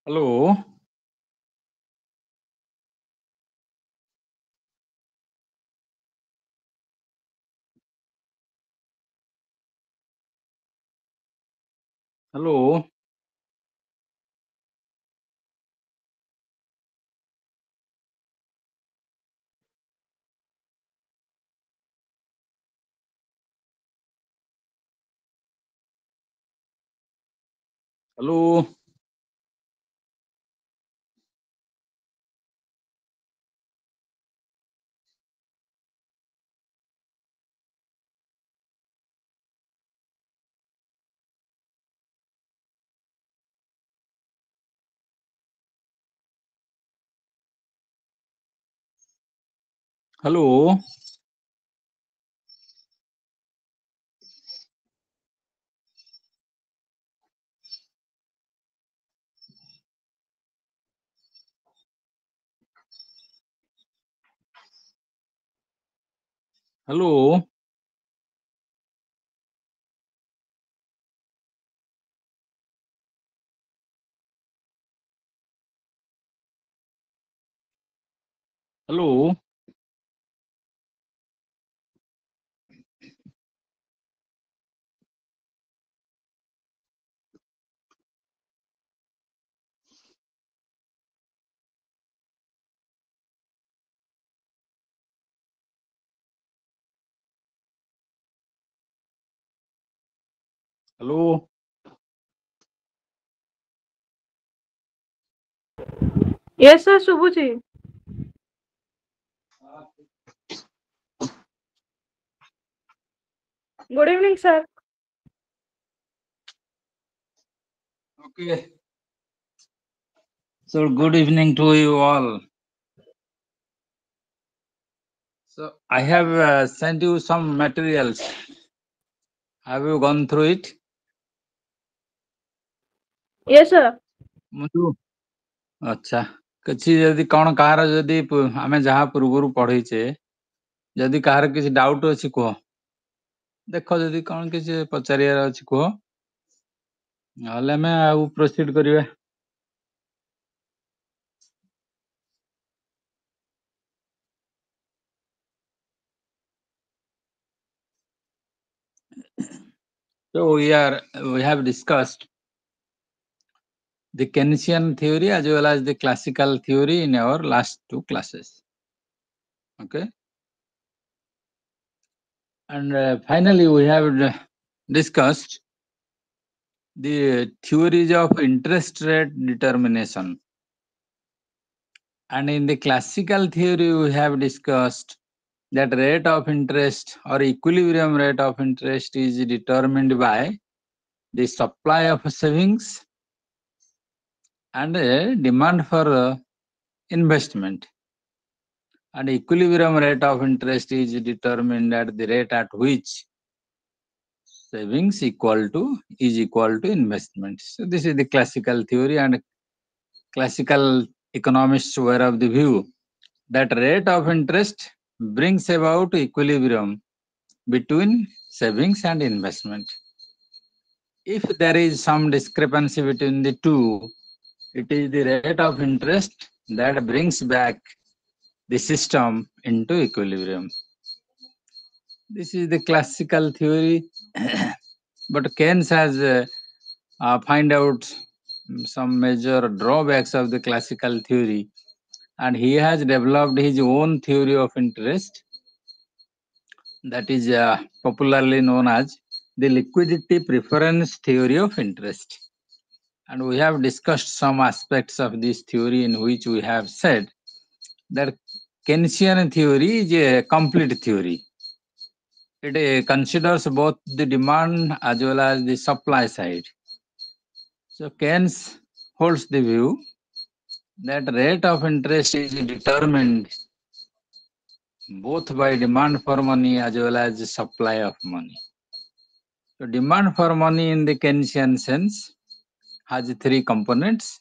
Hello. Hello. Hello. Hello. Hello. Hello. Hello. Yes, sir, Subhuji. Good evening, sir. Okay. So good evening to you all. So I have sent you some materials. Have you gone through it? Yes, sir. अच्छा କିଛି ଯଦି କଣ କାହାର ଯଦି ଆମେ ଯାହା ପୂର୍ବରୁ ପଢିଛେ ଯଦି କାହାର କିଛି ଡାଉଟ୍ ଅଛି କୁହ ଦେଖ ଯଦି କଣ କିଛି ପଚାରିବାର ଅଛି କୁହ ନହେଲେ ଆମେ ଆଉ ପ୍ରୋସିଡ୍ କରିବା So we have discussed the Keynesian theory as well as the classical theory in our last two classes. Okay. And finally, we have discussed the theories of interest rate determination. And in the classical theory, we have discussed that rate of interest or equilibrium rate of interest is determined by the supply of savings and demand for investment. And equilibrium rate of interest is determined at the rate at which savings is equal to investment. So this is the classical theory, and classical economists were of the view that rate of interest brings about equilibrium between savings and investment. If there is some discrepancy between the two, it is the rate of interest that brings back the system into equilibrium. This is the classical theory, but Keynes has find out some major drawbacks of the classical theory, and he has developed his own theory of interest that is popularly known as the liquidity preference theory of interest. And we have discussed some aspects of this theory in which we have said that Keynesian theory is a complete theory. It considers both the demand as well as the supply side. So Keynes holds the view that rate of interest is determined both by demand for money as well as the supply of money. So demand for money in the Keynesian sense has three components.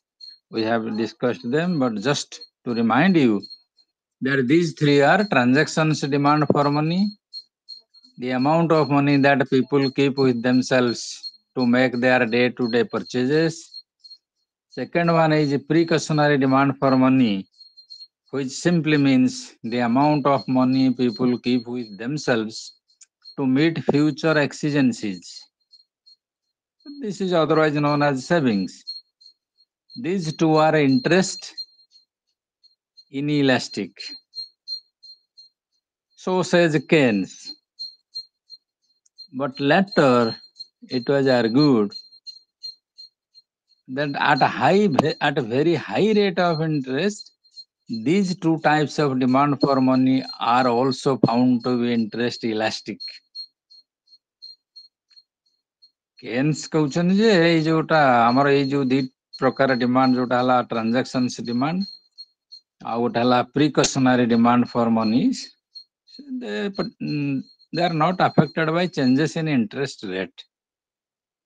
We have discussed them, but just to remind you that these three are transactions demand for money, the amount of money that people keep with themselves to make their day-to-day purchases. Second one is precautionary demand for money, which simply means the amount of money people keep with themselves to meet future exigencies. This is otherwise known as savings. These two are interest inelastic. So says Keynes. But later it was argued that at a very high rate of interest, these two types of demand for money are also found to be interest elastic. Keynes କହୁଛନ୍ତି ଯେ ଏଇ ଯୋଉଟା ଆମର ଏଇ ଯୋଉ ଦି ପ୍ରକାର demand ଯୋଉଟା ହେଲା ଟ୍ରାନଜାକ୍ସନ୍ସ ଡିମାଣ୍ଡ ଆଉ ଗୋଟେ ହେଲା precautionary demand for money they are not affected by changes in interest rate,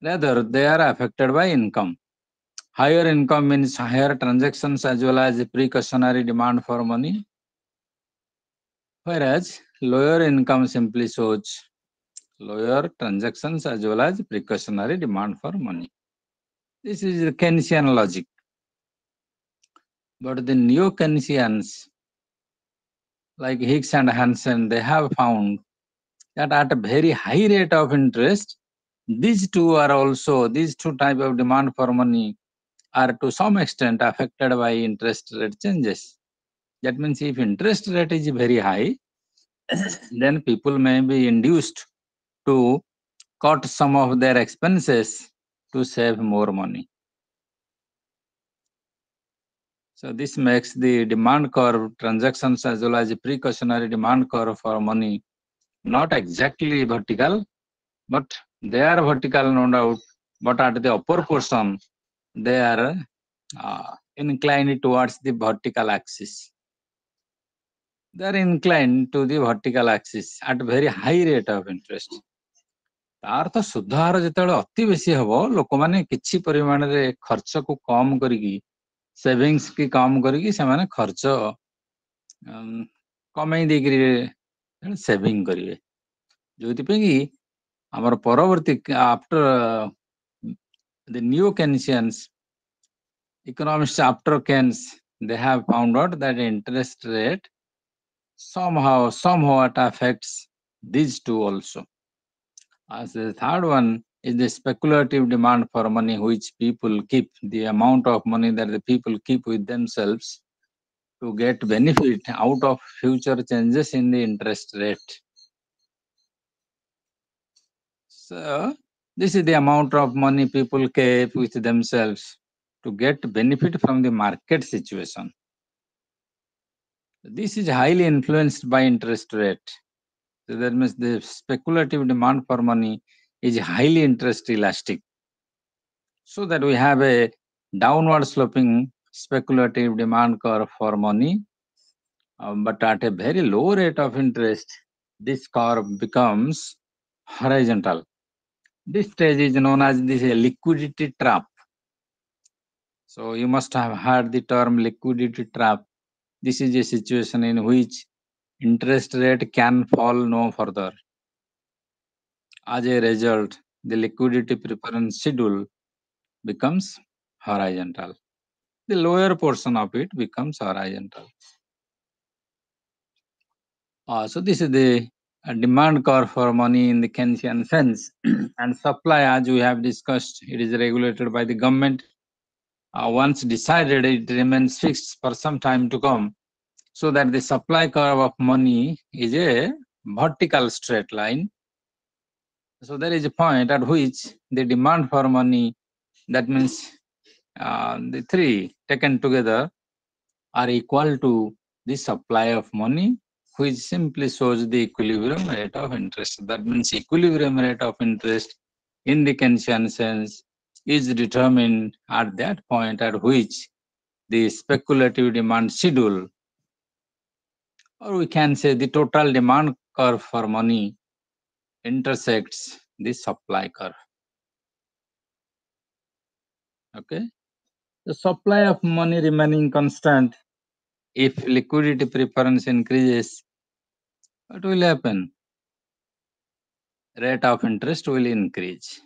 rather they are affected by income. Higher income means higher transactions as well as precautionary demand for money, whereas lower income simply shows lower transactions as well as precautionary demand for money. This is the Keynesian logic. But the neo-Keynesians like Hicks and Hansen, they have found that at a very high rate of interest, these two type of demand for money are to some extent affected by interest rate changes. That means if interest rate is very high, then people may be induced to cut some of their expenses to save more money. So this makes the demand curve transactions as well as the precautionary demand curve for money not exactly vertical, but they are vertical no doubt, but at the upper portion they are inclined towards the vertical axis. They are inclined to the vertical axis at very high rate of interest. तार तो सुध हार जेतेबेले अति बेसी हबो लोकमाने किछि परिमाणरे खर्चको कम करिकी सेविंग्स की कम करिकी से माने खर्च कमै देकरी सेविंग करिवे जोति पे कि हमर परवर्ती after the neo-Keynesians economists after Keynes, they have found out that interest rate somewhat affects these two also. As the third one is the speculative demand for money, which people keep, the amount of money that the people keep with themselves to get benefit out of future changes in the interest rate. So this is the amount of money people keep with themselves to get benefit from the market situation. This is highly influenced by interest rate. So that means the speculative demand for money is highly interest elastic. So that we have a downward sloping speculative demand curve for money, but at a very low rate of interest, this curve becomes horizontal. This stage is known as this liquidity trap. So you must have heard the term liquidity trap. This is a situation in which interest rate can fall no further. As a result, the liquidity preference schedule becomes horizontal. The lower portion of it becomes horizontal. So this is the demand curve for money in the Keynesian sense. And supply, as we have discussed, it is regulated by the government. Once decided, it remains fixed for some time to come. So that the supply curve of money is a vertical straight line. So there is a point at which the demand for money, that means the three taken together, are equal to the supply of money, which simply shows the equilibrium rate of interest. That means equilibrium rate of interest in the Keynesian sense is determined at that point at which the speculative demand schedule, or we can say the total demand curve for money, intersects the supply curve. Okay, the supply of money remaining constant, if liquidity preference increases, what will happen? Rate of interest will increase.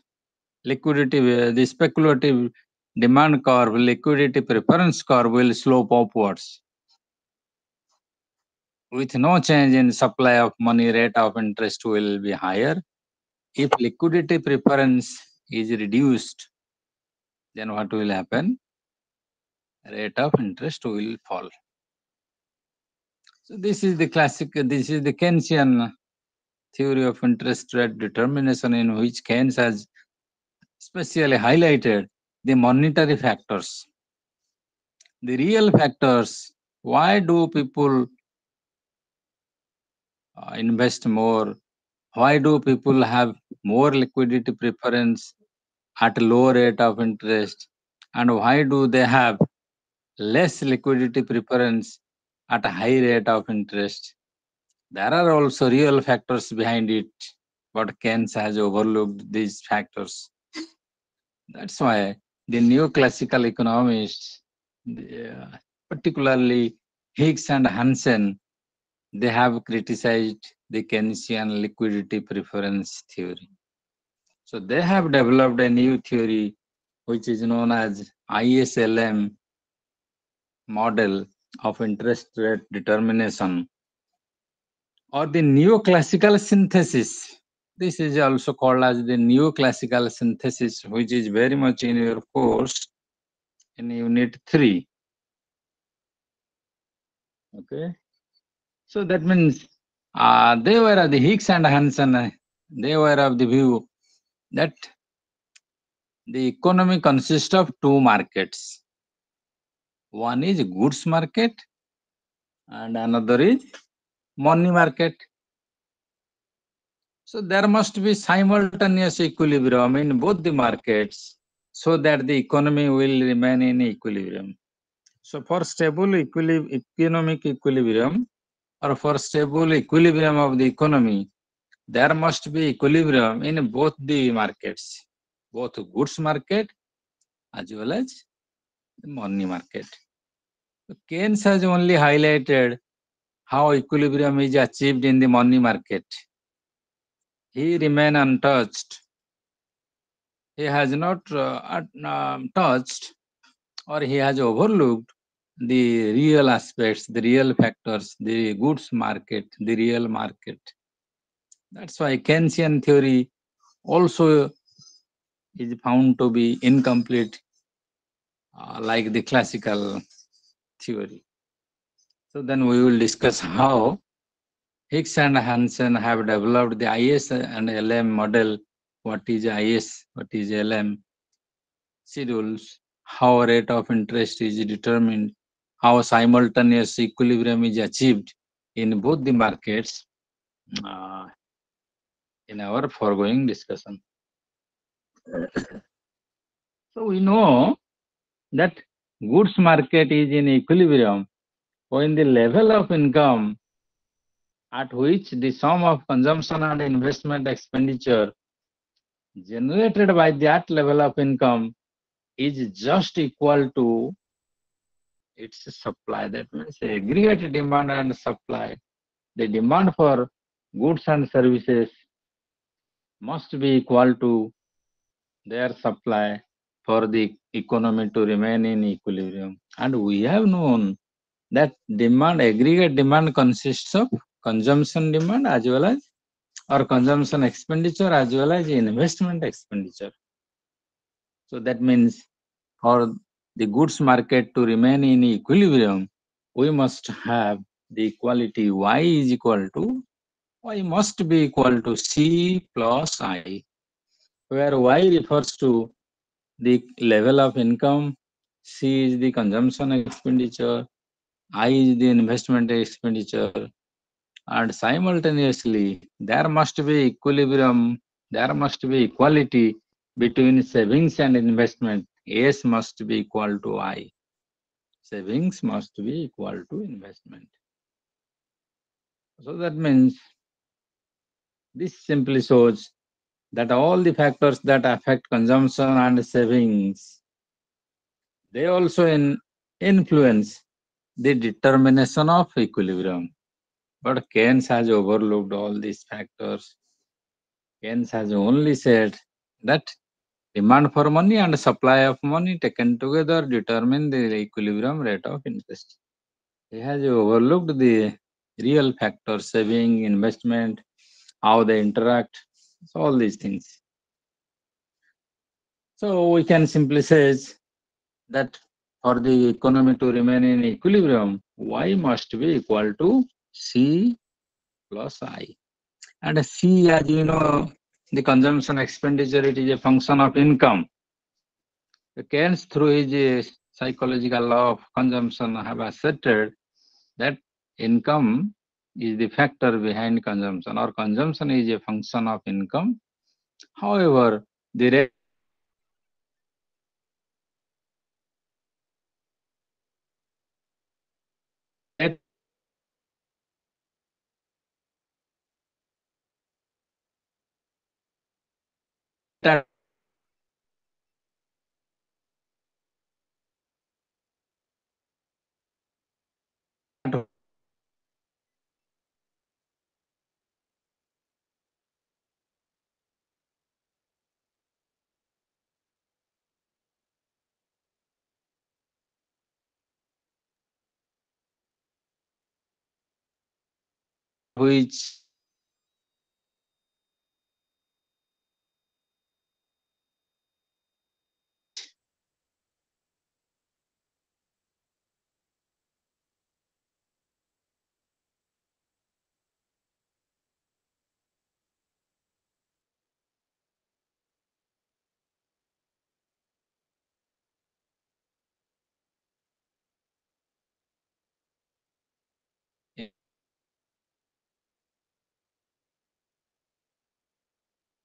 Liquidity, the speculative demand curve, liquidity preference curve will slope upwards. With no change in supply of money, rate of interest will be higher. If liquidity preference is reduced, then what will happen? Rate of interest will fall. So this is the Keynesian theory of interest rate determination, in which Keynes has specially highlighted the monetary factors. The real factors, why do people invest more? Why do people have more liquidity preference at low rate of interest? And why do they have less liquidity preference at a high rate of interest? There are also real factors behind it, but Keynes has overlooked these factors. That's why the neoclassical economists, particularly Higgs and Hansen, they have criticized the Keynesian liquidity preference theory. So they have developed a new theory which is known as ISLM model of interest rate determination, or the neoclassical synthesis. This is also called as the neoclassical synthesis, which is very much in your course in unit 3. Okay. So that means they were of the Higgs and Hansen, they were of the view that the economy consists of two markets. One is goods market and another is money market. So there must be simultaneous equilibrium in both the markets so that the economy will remain in equilibrium. So for stable economic equilibrium, or for stable equilibrium of the economy, there must be equilibrium in both the markets, both goods market as well as the money market. So Keynes has only highlighted how equilibrium is achieved in the money market. He remains untouched. He has not touched, or he has overlooked the real aspects, the real factors, the goods market, the real market. That's why Keynesian theory also is found to be incomplete, like the classical theory. So then we will discuss how Higgs and Hansen have developed the IS and LM model. What is IS? What is LM? Schedules, how rate of interest is determined, how simultaneous equilibrium is achieved in both the markets uh, in our foregoing discussion. So we know that goods market is in equilibrium when the level of income at which the sum of consumption and investment expenditure generated by that level of income is just equal to its supply. That means aggregate demand and supply. The demand for goods and services must be equal to their supply for the economy to remain in equilibrium. And we have known that aggregate demand consists of consumption demand as well as, or consumption expenditure as well as investment expenditure. So that means for the goods market to remain in equilibrium, we must have the equality Y is equal to, Y must be equal to C plus I, where Y refers to the level of income, C is the consumption expenditure, I is the investment expenditure, and simultaneously there must be equilibrium, there must be equality between savings and investment. S must be equal to I. Savings must be equal to investment. So that means this simply shows that all the factors that affect consumption and savings, they also influence the determination of equilibrium. But Keynes has overlooked all these factors. Keynes has only said that demand for money and supply of money taken together determine the equilibrium rate of interest. He has overlooked the real factors, saving, investment, how they interact, so all these things. So we can simply say that for the economy to remain in equilibrium, Y must be equal to C plus I. And C, as you know, the consumption expenditure, it is a function of income. Keynes, through his psychological law of consumption, have asserted that income is the factor behind consumption, or consumption is a function of income. However, the rate of interest which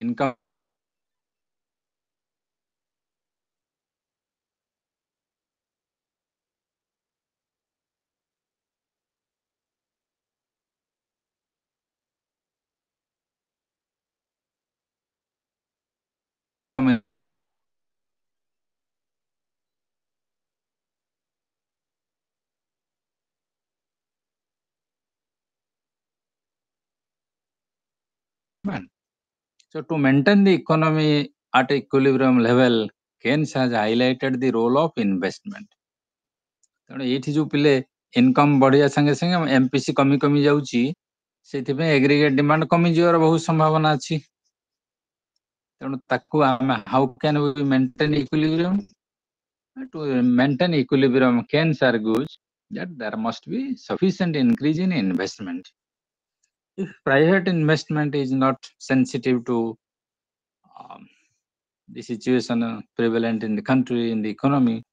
income demand. So to maintain the economy at equilibrium level, Keynes has highlighted the role of investment. ତେଣୁ ଏଇଠି ଯୋଉ ପିଲେ income ବଢିବା ସାଙ୍ଗେ ସାଙ୍ଗେ MPC କମି କମି ଯାଉଛି, ସେଥିପାଇଁ ଏଗ୍ରିଗେଟ ଡିମାଣ୍ଡ କମିଯିବାର ବହୁତ ସମ୍ଭାବନା ଅଛି। ତେଣୁ ତାକୁ ଆମେ how can we maintain equilibrium? To maintain equilibrium, Keynes argues that there must be sufficient increase in investment. If private investment is not sensitive to the situation prevalent in the country, in the economy,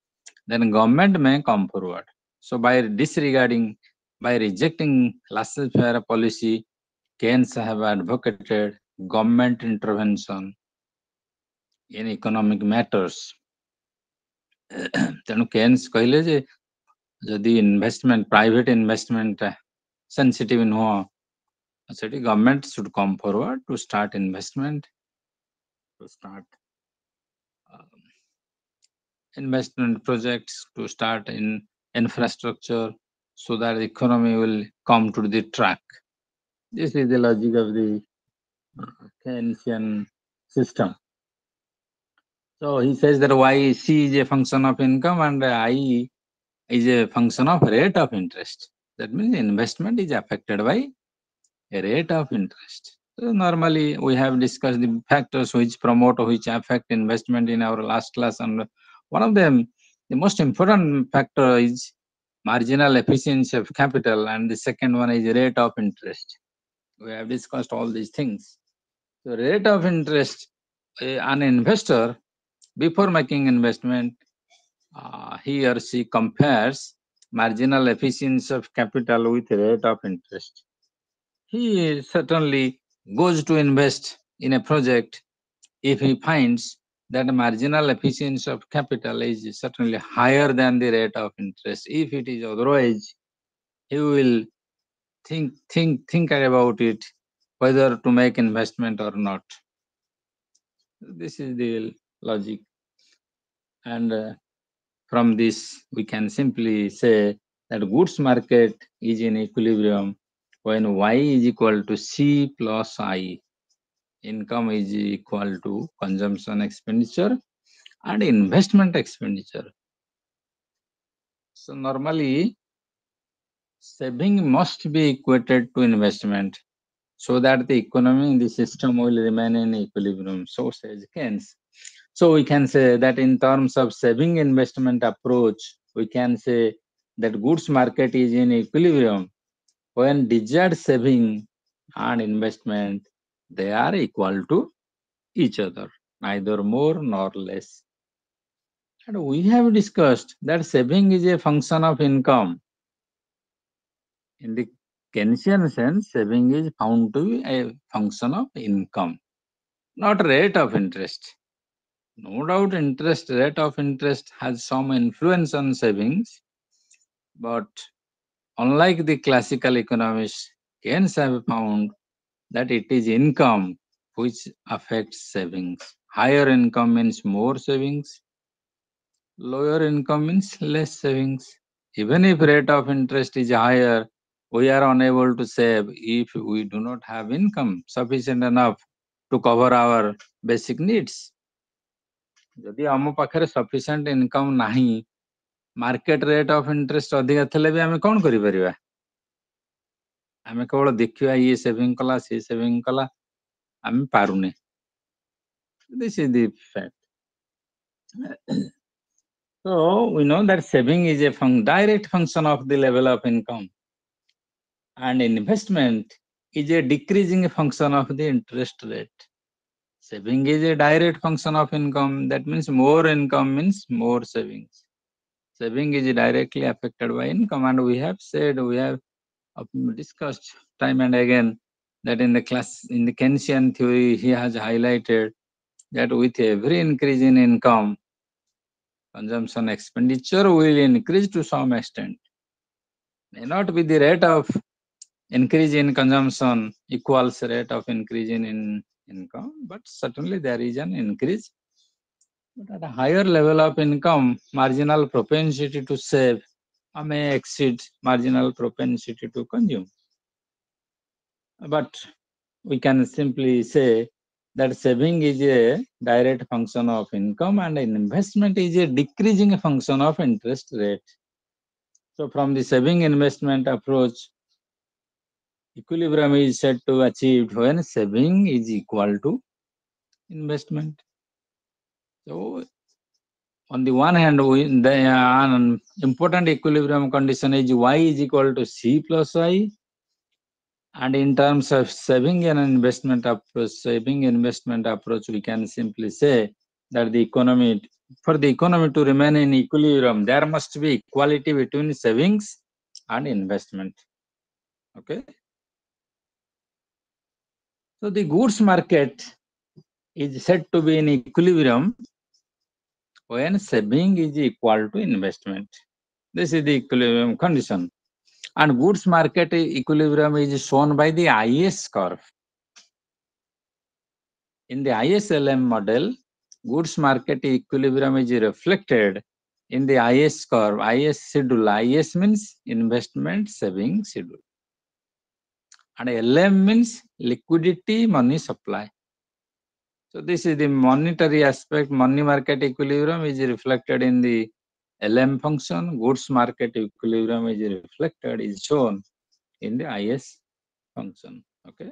then government may come forward. So by disregarding, by rejecting laissez-faire policy, Keynes have advocated government intervention in economic matters. ତେଣୁ Keynes କହିଲେ ଯେ ଯଦି investment, private investment sensitive ନୁହଁ, ସେଠି government should come forward to start investment, to start investment projects, to start in infrastructure, so that the economy will come to the track. This is the logic of the Keynesian system. So he says that Y, C is a function of income and I is a function of rate of interest. That means investment is affected by a rate of interest. So normally we have discussed the factors which promote or which affect investment in our last class, and one of them, the most important factor, is marginal efficiency of capital, and the second one is rate of interest. We have discussed all these things. So rate of interest, an investor before making investment, he or she compares marginal efficiency of capital with rate of interest. He certainly goes to invest in a project if he finds that marginal efficiency of capital is certainly higher than the rate of interest. If it is otherwise, he will think about it whether to make investment or not. This is the logic, and from this we can simply say that goods market is in equilibrium when Y is equal to C plus I. Income is equal to consumption expenditure and investment expenditure. So normally saving must be equated to investment so that the economy in the system will remain in equilibrium. So says Keynes. So we can say that in terms of saving investment approach, we can say that goods market is in equilibrium when desired saving and investment they are equal to each other, neither more nor less. And we have discussed that saving is a function of income. In the Keynesian sense, saving is found to be a function of income, not rate of interest. No doubt, rate of interest has some influence on savings, but unlike the classical economists, Keynes have found that it is income which affects savings. Higher income means more savings, lower income means less savings. Even if rate of interest is higher, we are unable to save if we do not have income sufficient enough to cover our basic needs. ଯଦି ଆମ ପାଖରେ sufficient income ନାହିଁ, market rate of interest ଅଧିକା ଥିଲେ ବି ଆମେ କଣ କରିପାରିବା? ଆମେ କେବଳ ଦେଖିବା ଇଏ ସେଭିଂ କଲା ସିଏ ସେଭିଂ କଲା, ଆମେ ପାରୁନେ. This is the fact. So we know that saving is a direct function of the level of income, and investment is a decreasing function of the interest rate. Saving is a direct function of income. That means more income means more savings. Saving is directly affected by income, and we have discussed time and again that in the Keynesian theory, he has highlighted that with every increase in income, consumption expenditure will increase to some extent. May not be the rate of increase in consumption equals rate of increase in income, but certainly there is an increase. But at a higher level of income, marginal propensity to save may exceed marginal propensity to consume. But we can simply say that saving is a direct function of income and investment is a decreasing function of interest rate. So from the saving investment approach, equilibrium is said to achieve when saving is equal to investment. So on the one hand, an important equilibrium condition is y is equal to c plus y. And in terms of saving investment approach, we can simply say that for the economy to remain in equilibrium, there must be equality between savings and investment. Okay. So the goods market is said to be in equilibrium when saving is equal to investment. This is the equilibrium condition. And goods market equilibrium is shown by the IS curve. In the ISLM model, goods market equilibrium is reflected in the IS curve, IS schedule. IS means investment saving schedule. And LM means liquidity money supply. So this is the monetary aspect. Money market equilibrium is reflected in the LM function. Goods market equilibrium is shown in the IS function. Okay.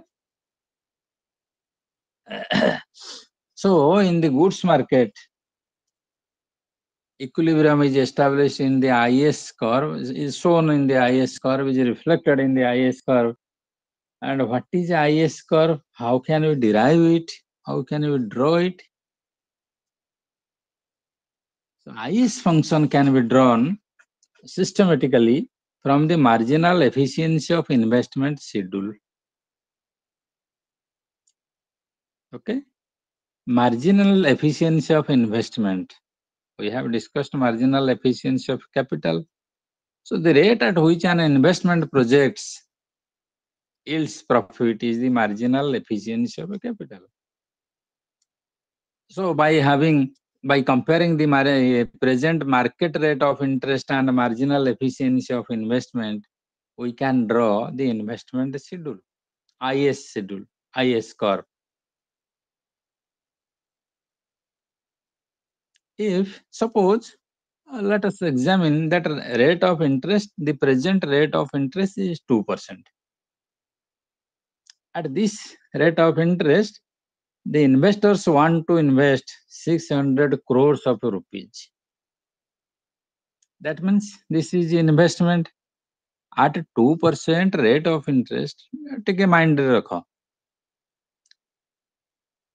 So in the goods market, equilibrium is established in the IS curve, is shown in the IS curve, is reflected in the IS curve. And what is the IS curve? How can we derive it? How can we draw it? So IS function can be drawn systematically from the marginal efficiency of investment schedule. Okay. Marginal efficiency of investment. We have discussed marginal efficiency of capital. So the rate at which an investment projects yields profit is the marginal efficiency of a capital. So by comparing the present market rate of interest and marginal efficiency of investment, we can draw the investment schedule, IS curve. If suppose let us examine that rate of interest, the present rate of interest is 2%. At this rate of interest, the investors want to invest 600 crores of rupees. That means this is investment at 2% rate of interest. Take a mind rakho.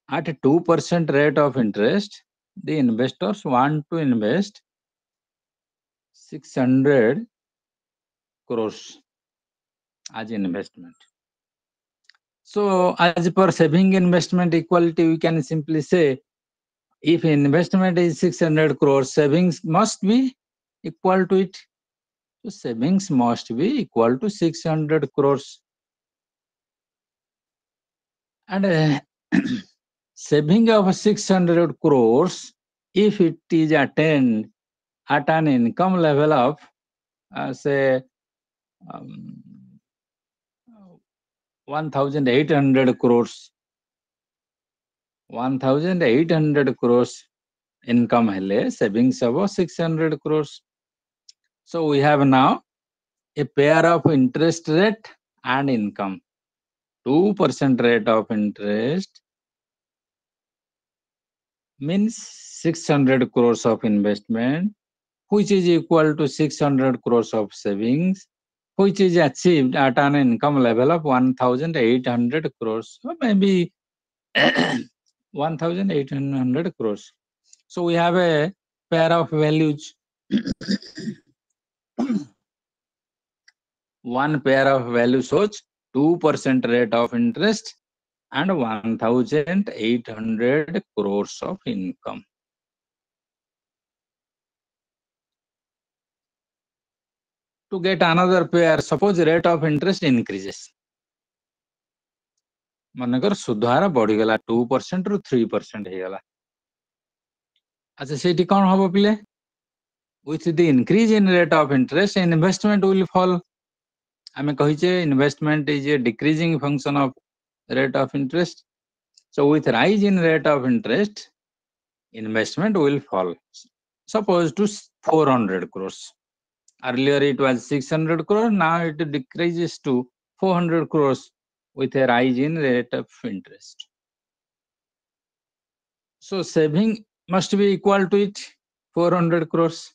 At 2% rate of interest, the investors want to invest 600 crores as investment. So, as per saving investment equality, we can simply say if investment is 600 crores, savings must be equal to it. So, savings must be equal to 600 crores. And saving of 600 crores, if it is attained at an income level of, say, um, 1,800 crores, 1,800 crores income hele, savings of 600 crores. So we have now a pair of interest rate and income. 2% rate of interest means 600 crores of investment, which is equal to 600 crores of savings, which is achieved at an income level of 1,800 crores, or maybe 1,800 crores. So we have a pair of values. One pair of value shows 2% rate of interest and 1,800 crores of income. To get another pair, suppose rate of interest increases. ମନେକର ସୁଧ ହାର ବଢିଗଲା 2% ରୁ 3% ହେଇଗଲା. ଆଚ୍ଛା ସେଇଠି କ'ଣ ହବ ପିଲେ? With the increase in rate of interest, investment will fall. ଆମେ କହିଛେ investment is a decreasing function of rate of interest. So with rise in rate of interest, investment will fall. Suppose to 400 crores. Earlier it was 600 crores, now it decreases to 400 crores with a rise in rate of interest. So saving must be equal to it, 400 crores.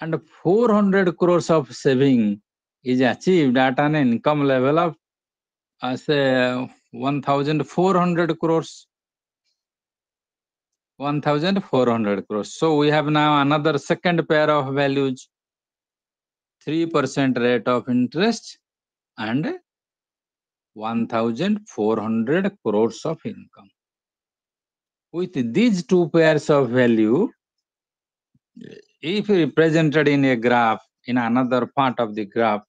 And 400 crores of saving is achieved at an income level of say 1,400 crores. 1,400 crores. So we have now another second pair of values, 3% rate of interest and 1,400 crores of income. With these two pairs of value, if represented in a graph, in another part of the graph,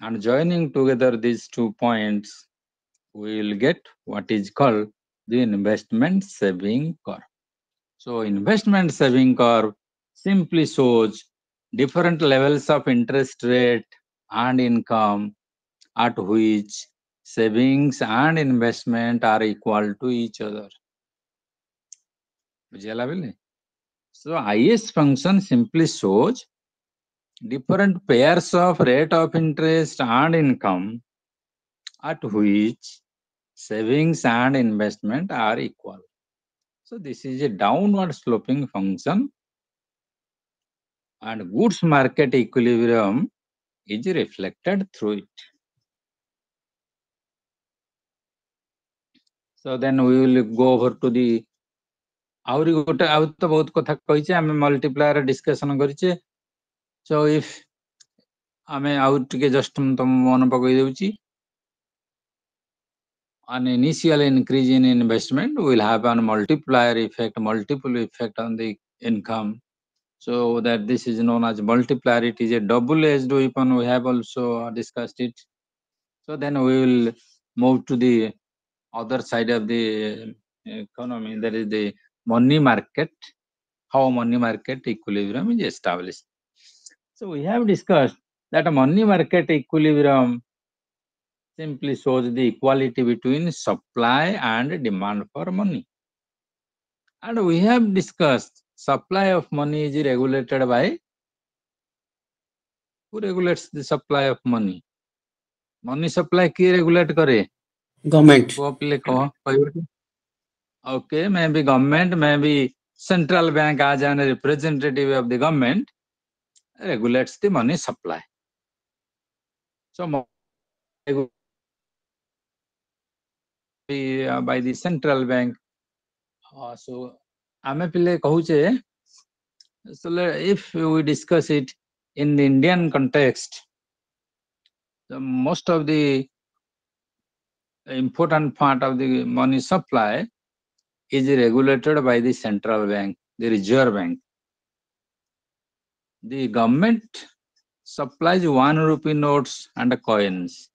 and joining together these 2 points, we will get what is called the investment saving curve. So investment saving curve simply shows different levels of interest rate and income at which savings and investment are equal to each other. So IS function simply shows different pairs of rate of interest and income at which savings and investment are equal. So this is a downward sloping function and goods market equilibrium is reflected through it. So then we will go over to the ଆହୁରି ଗୋଟେ ଆଉ ତ ବହୁତ କଥା କହିଛେ ଆମେ multiplier discussion କରିଛେ. So if ଆମେ ଆଉ ଟିକେ ଜଷ୍ଟ ତମ ମନେ ପକେଇ ଦେଉଛି, an initial increase in investment will have a multiplier effect, multiple effect on the income. So that this is known as multiplier. It is a double-edged weapon. We have also discussed it. So then we will move to the other side of the economy, that is the money market, how money market equilibrium is established. So we have discussed that a money market equilibrium simply shows the equality between supply and demand for money. And we have discussed supply of money is regulated by who regulates the supply of money? Money supply ki regulate करे? Government. को पिले कहो कहबे? Okay, maybe government, maybe central bank as an representative of the government regulates the money supply. So by the central bank. So ame pile kahuche. So if we discuss it in the Indian context, most of the important part of the money supply is regulated by the central bank, the Reserve Bank. The government supplies 1 rupee notes and coins,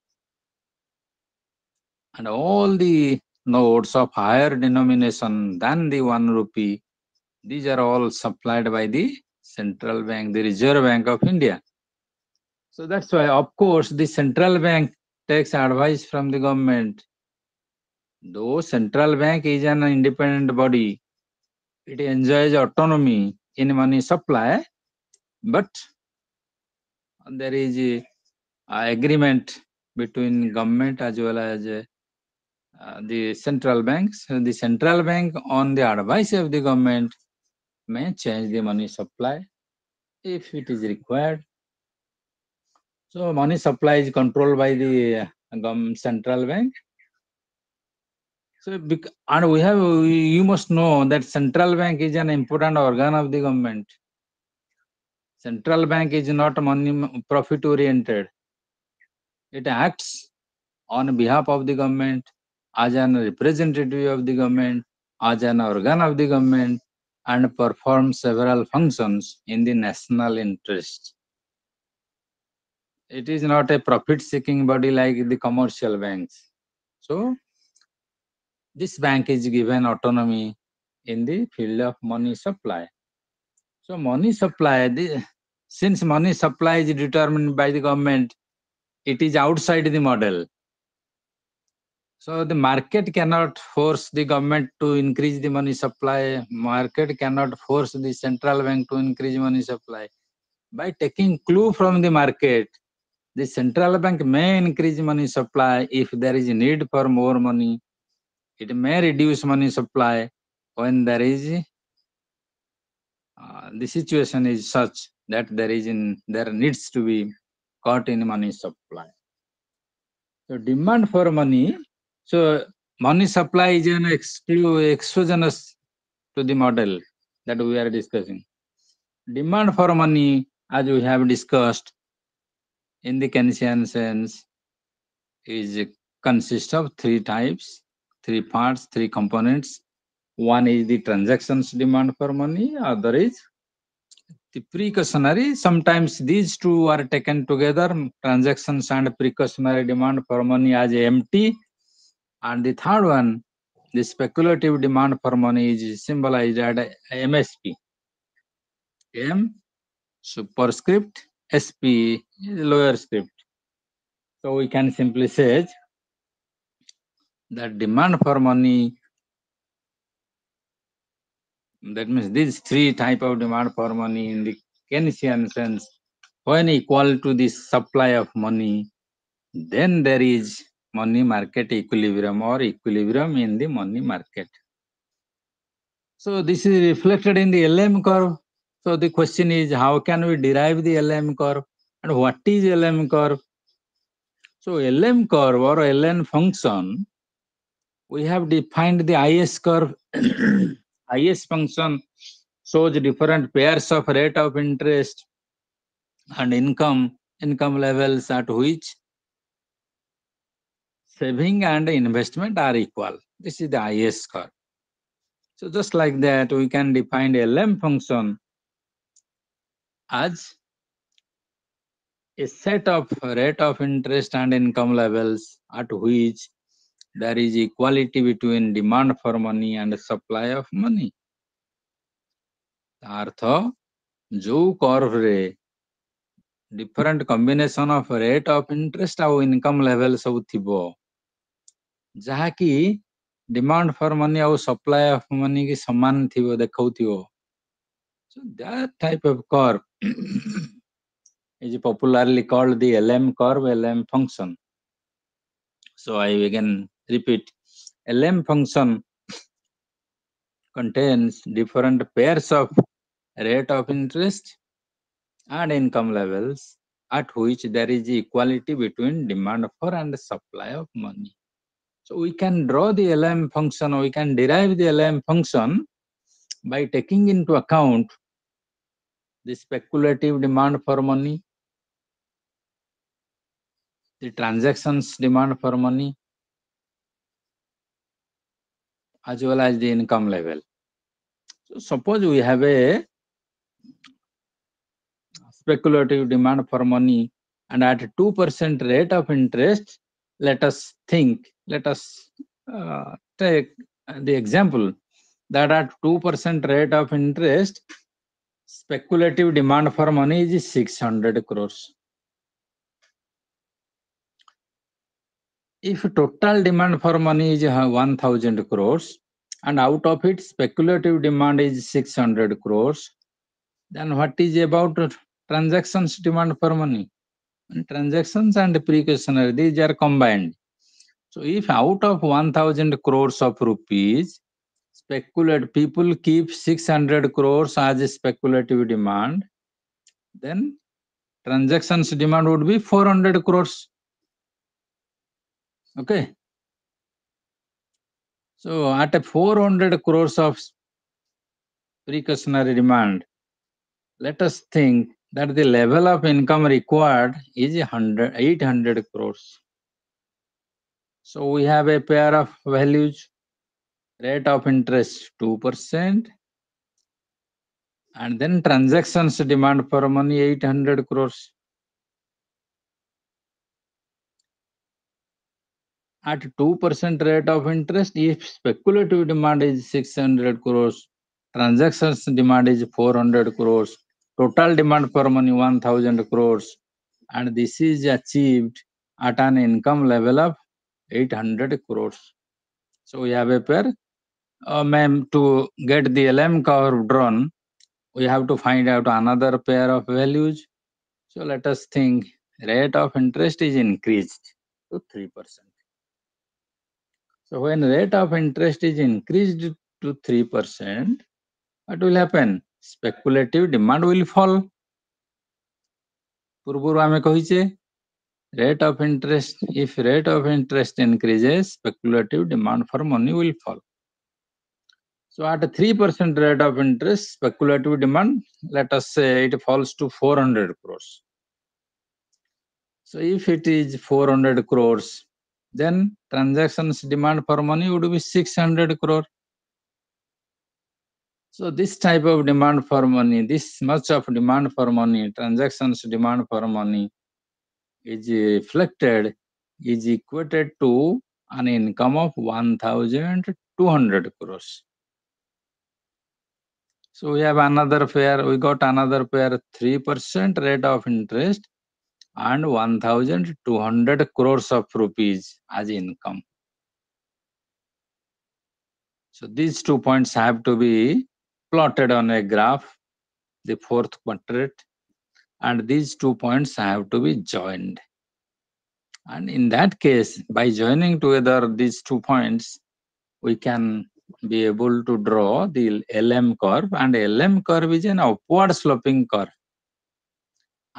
and all the notes of higher denomination than the 1 rupee, these are all supplied by the central bank, the Reserve Bank of India. So that's why, of course, the central bank takes advice from the government. Though central bank is an independent body, it enjoys autonomy in money supply, but there is a agreement between government as well as the central banks. The central bank, on the advice of the government, may change the money supply if it is required. So money supply is controlled by the central bank. So and you must know that central bank is an important organ of the government. Central bank is not money profit oriented. It acts on behalf of the government as an representative of the government, as an organ of the government, and performs several functions in the national interest. It is not a profit-seeking body like the commercial banks. So this bank is given autonomy in the field of money supply. So money supply, since money supply is determined by the government, it is outside the model. So the market cannot force the government to increase the money supply. Market cannot force the central bank to increase money supply. By taking clue from the market, the central bank may increase money supply if there is a need for more money. It may reduce money supply when there is the situation is such that there needs to be cut in money supply. So demand for money. So money supply is an exogenous to the model that we are discussing. Demand for money, as we have discussed in the Keynesian sense, is consists of three types, three parts, three components. One is the transactions demand for money, other is the precautionary. Sometimes these two are taken together, transactions and precautionary demand for money as MT. And the third one, the speculative demand for money is symbolized as MSP. M superscript, SP is lower script. So we can simply say that demand for money, that means these three type of demand for money in the Keynesian sense, when equal to the supply of money, then there is money market equilibrium or equilibrium in the money market. So this is reflected in the LM curve. So the question is, how can we derive the LM curve and what is LM curve? So LM curve or LN function, we have defined the IS curve. IS function shows different pairs of rate of interest and income levels at which saving and investment are equal. This is the IS curve. So just like that, we can define LM function as a set of rate of interest and income levels at which there is equality between demand for money and supply of money. अर्थ जो curve रे different combination of rate of interest और income level सब थिबो जहा कि demand for money और supply of money की समान थिवो देखाउथिवो. So that type of curve is popularly called the LM curve, LM function. So I again repeat, LM function contains different pairs of rate of interest and income levels at which there is equality between demand for and supply of money. So we can draw the LM function, or we can derive the LM function by taking into account the speculative demand for money, the transactions demand for money, as well as the income level. So suppose we have a speculative demand for money and at 2% rate of interest, let us take the example that at 2% rate of interest, speculative demand for money is 600 crores. If total demand for money is 1000 crores and out of it speculative demand is 600 crores, then what is about transactions demand for money? And transactions and precautionary, these are combined. So if out of 1000 crores of rupees, people keep 600 crores as a speculative demand, then transactions demand would be 400 crores. Okay. So at a 400 crores of precautionary demand, let us think that the level of income required is 800 crores. So we have a pair of values, rate of interest 2%, and then transactions demand for money 800 crores. At 2% rate of interest, if speculative demand is 600 crores, transactions demand is 400 crores, total demand for money 1000 crores, and this is achieved at an income level of 800 crores. So we have a pair. Ma'am, to get the LM curve drawn, we have to find out another pair of values. So let us think rate of interest is increased to 3%. So when rate of interest is increased to 3%, what will happen? Speculative demand will fall. ପୂର୍ବରୁ ଆମେ କହିଛେ rate of interest, if rate of interest increases, speculative demand for money will fall. So at a 3% rate of interest, speculative demand, let us say it falls to 400 crores. So if it is 400 crores, then transactions demand for money would be 600 crore. So this type of demand for money, this much of demand for money, transactions demand for money is reflected, is equated to an income of 1200 crores. So we have another pair, we got another pair 3% rate of interest and 1200 crores of rupees as income. So these 2 points have to be plotted on a graph, the fourth quadrant, and these 2 points have to be joined. And in that case, by joining together these 2 points, we can be able to draw the LM curve, and LM curve is an upward sloping curve.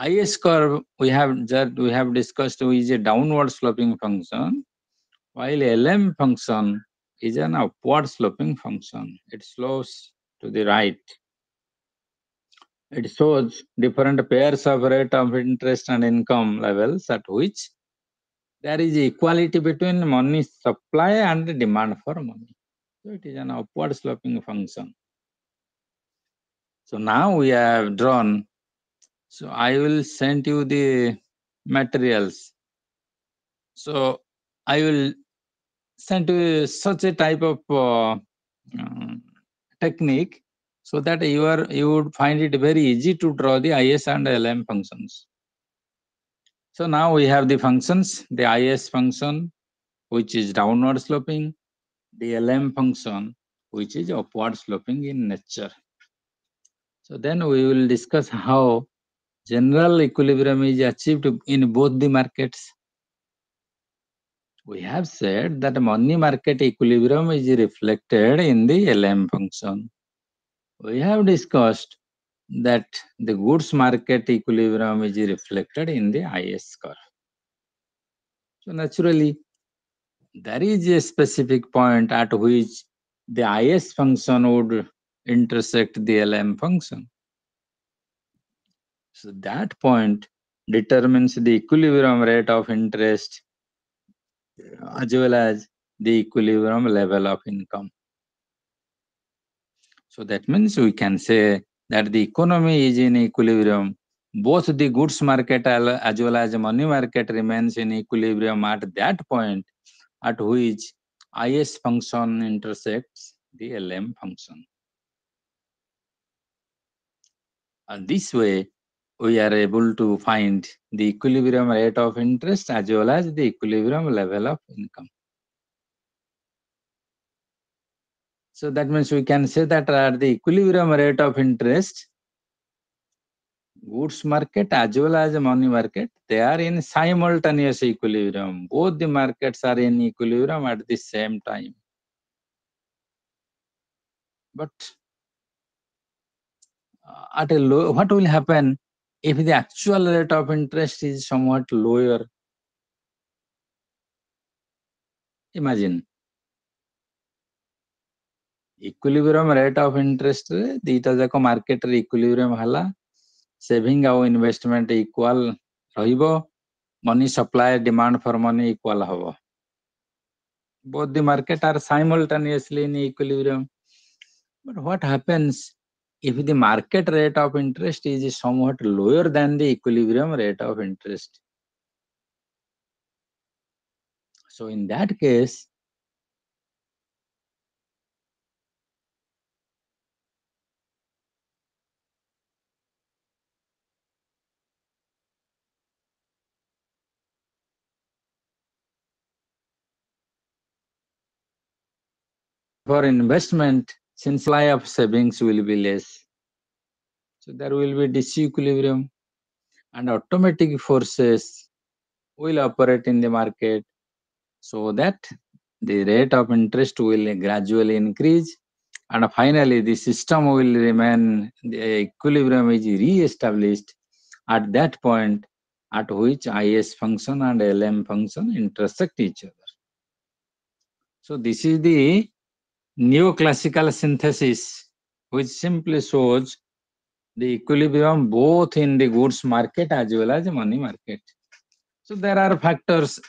IS curve we have discussed is a downward sloping function, while LM function is an upward sloping function. It slopes to the right. It shows different pairs of rate of interest and income levels at which there is equality between money supply and demand for money. So it is an upward sloping function. So now we have drawn. So I will send you the materials. So I will send you such a type of technique so that you would find it very easy to draw the IS and LM functions. So now we have the functions, the IS function, which is downward sloping, the LM function, which is upward sloping in nature. So then we will discuss how general equilibrium is achieved in both the markets. We have said that money market equilibrium is reflected in the LM function. We have discussed that the goods market equilibrium is reflected in the IS curve. So naturally, there is a specific point at which the IS function would intersect the LM function. So that point determines the equilibrium rate of interest as well as the equilibrium level of income. So that means we can say that the economy is in equilibrium. Both the goods market as well as money market remains in equilibrium at that point at which IS function intersects the LM function. And this way, we are able to find the equilibrium rate of interest as well as the equilibrium level of income. So that means we can say that at the equilibrium rate of interest, goods market as well as money market, they are in simultaneous equilibrium. Both the markets are in equilibrium at the same time. But at a low, what will happen if the actual rate of interest is somewhat lower? Imagine equilibrium rate of interest रे दीटा जाक market रे equilibrium हला saving आउ investment equal रहिबो money supply demand for money equal हबो both the market are simultaneously in equilibrium. But what happens if the market rate of interest is somewhat lower than the equilibrium rate of interest? So in that case, for investment, since supply of savings will be less, so there will be disequilibrium and automatic forces will operate in the market so that the rate of interest will gradually increase and finally the system will remain, the equilibrium is re-established at that point at which IS function and LM function intersect each other. So this is the neoclassical synthesis which simply shows the equilibrium both in the goods market as well as the money market. So there are factors,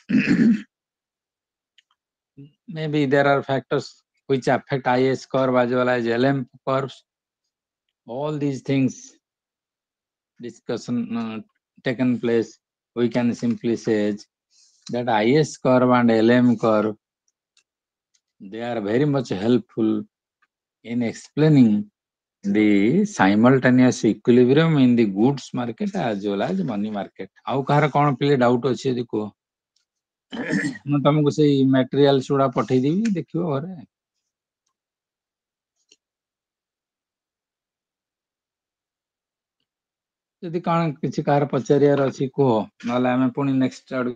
maybe there are factors which affect IS curve as well as LM curves. All these things discussion taken place, we can simply say that IS curve and LM curve, they are very much helpful in explaining the simultaneous equilibrium in the goods market as well as money market. ଆଉ କାହାର କ'ଣ ପିଲେ doubt ଅଛି ଯଦି କୁହ ମୁଁ ତମକୁ ସେଇ ମ୍ୟାଟେରିଆଲ୍ସ ଗୁଡ଼ା ପଠେଇଦେବି ଦେଖିବ ଘରେ ଯଦି କ'ଣ କିଛି କାହାର ପଚାରିବାର ଅଛି କୁହ ନହେଲେ ଆମେ ପୁଣି ନେକ୍ସଟ ଆଡୁ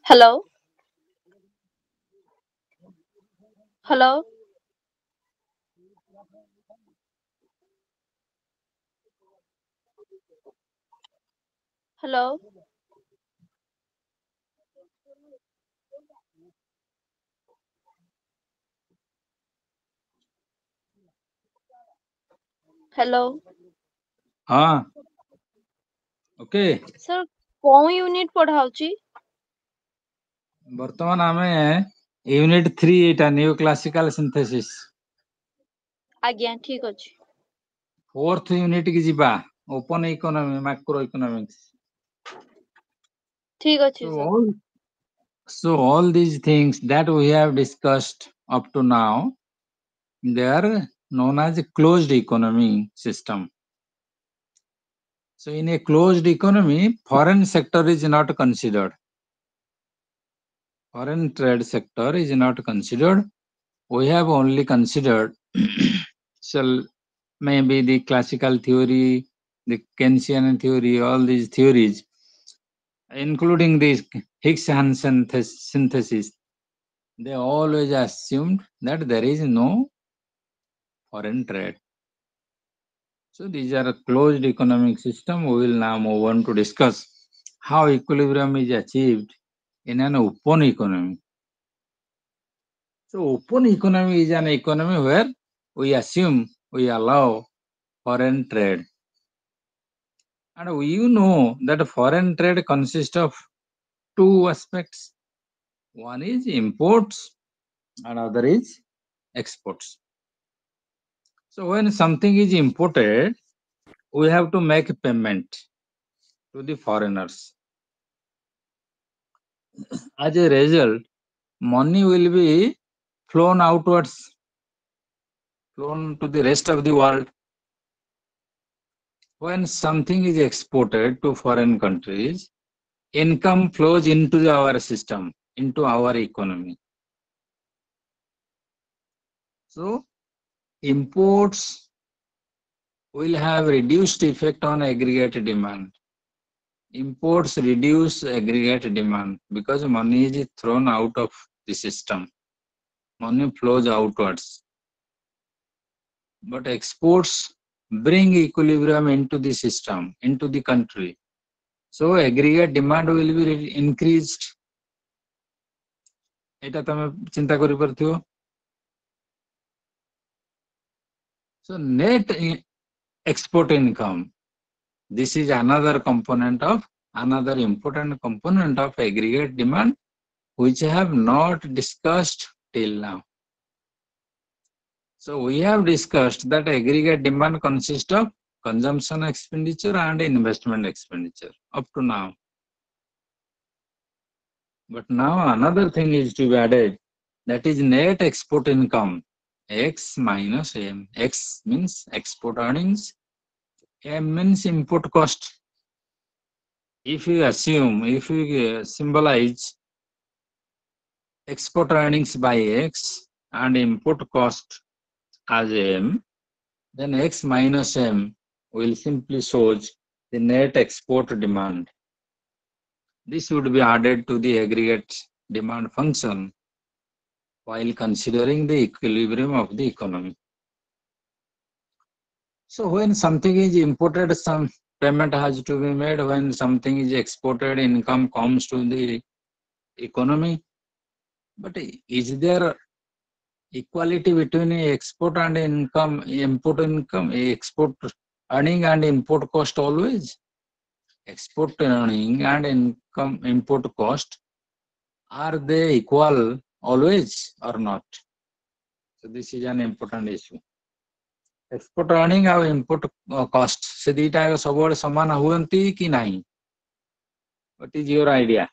Hello. Hello. Hello. Hello. ହଁ ଓକେ Sir, कोन यूनिट पढ़ाउची? ବର୍ତ୍ତମାନ ଆମେ ୟୁନିଟ୍ 3 ଏଟା ନିଉ କ୍ଲାସିକାଲ ସିନ୍ଥେସିସ୍ आज्ञा ठीक अछि. फोर्थ यूनिट की जिबा ओपन इकोनॉमी मैक्रो इकोनॉमिक्स ठीक अछि so sir. all so all these things that we have discussed up to now, they are known as a closed economy system. So in a closed economy, foreign sector is not considered. foreign trade sector is not considered. We have only considered shall maybe the classical theory, the Keynesian theory, all these theories, including this Higgs-Hansen synthesis, they always assumed that there is no foreign trade. So these are a closed economic system. We will now move on to discuss how equilibrium is achieved in an open economy. So open economy is an economy where we assume we allow foreign trade. And you know that foreign trade consists of two aspects. One is imports and other is exports. So when something is imported, we have to make payment to the foreigners. As a result, money will be flown outwards, flown to the rest of the world. When something is exported to foreign countries, income flows into our system, into our economy. So imports will have reduced effect on aggregate demand. Imports reduce aggregate demand because money is thrown out of the system. Money flows outwards. But exports bring equilibrium into the system, into the country. So aggregate demand will be increased. এটা তুমি চিন্তা କରି পারଥିବ. So net export income, this is another important component of aggregate demand, which I have not discussed till now. So we have discussed that aggregate demand consists of consumption expenditure and investment expenditure up to now. But now another thing is to be added, that is net export income, X minus M. X means export earnings, M means input cost. If we symbolize export earnings by X and input cost as M, then X minus M will simply shows the net export demand. This would be added to the aggregate demand function while considering the equilibrium of the economy. So when something is imported, some payment has to be made. When something is exported, income comes to the economy. But is there equality between export and income, export earning and import cost always? Export earning and income, import cost, are they equal always or not? So this is an important issue. Export earning and import cost, se dita सबुबले समान हुअंती कि नहीं? What is your idea?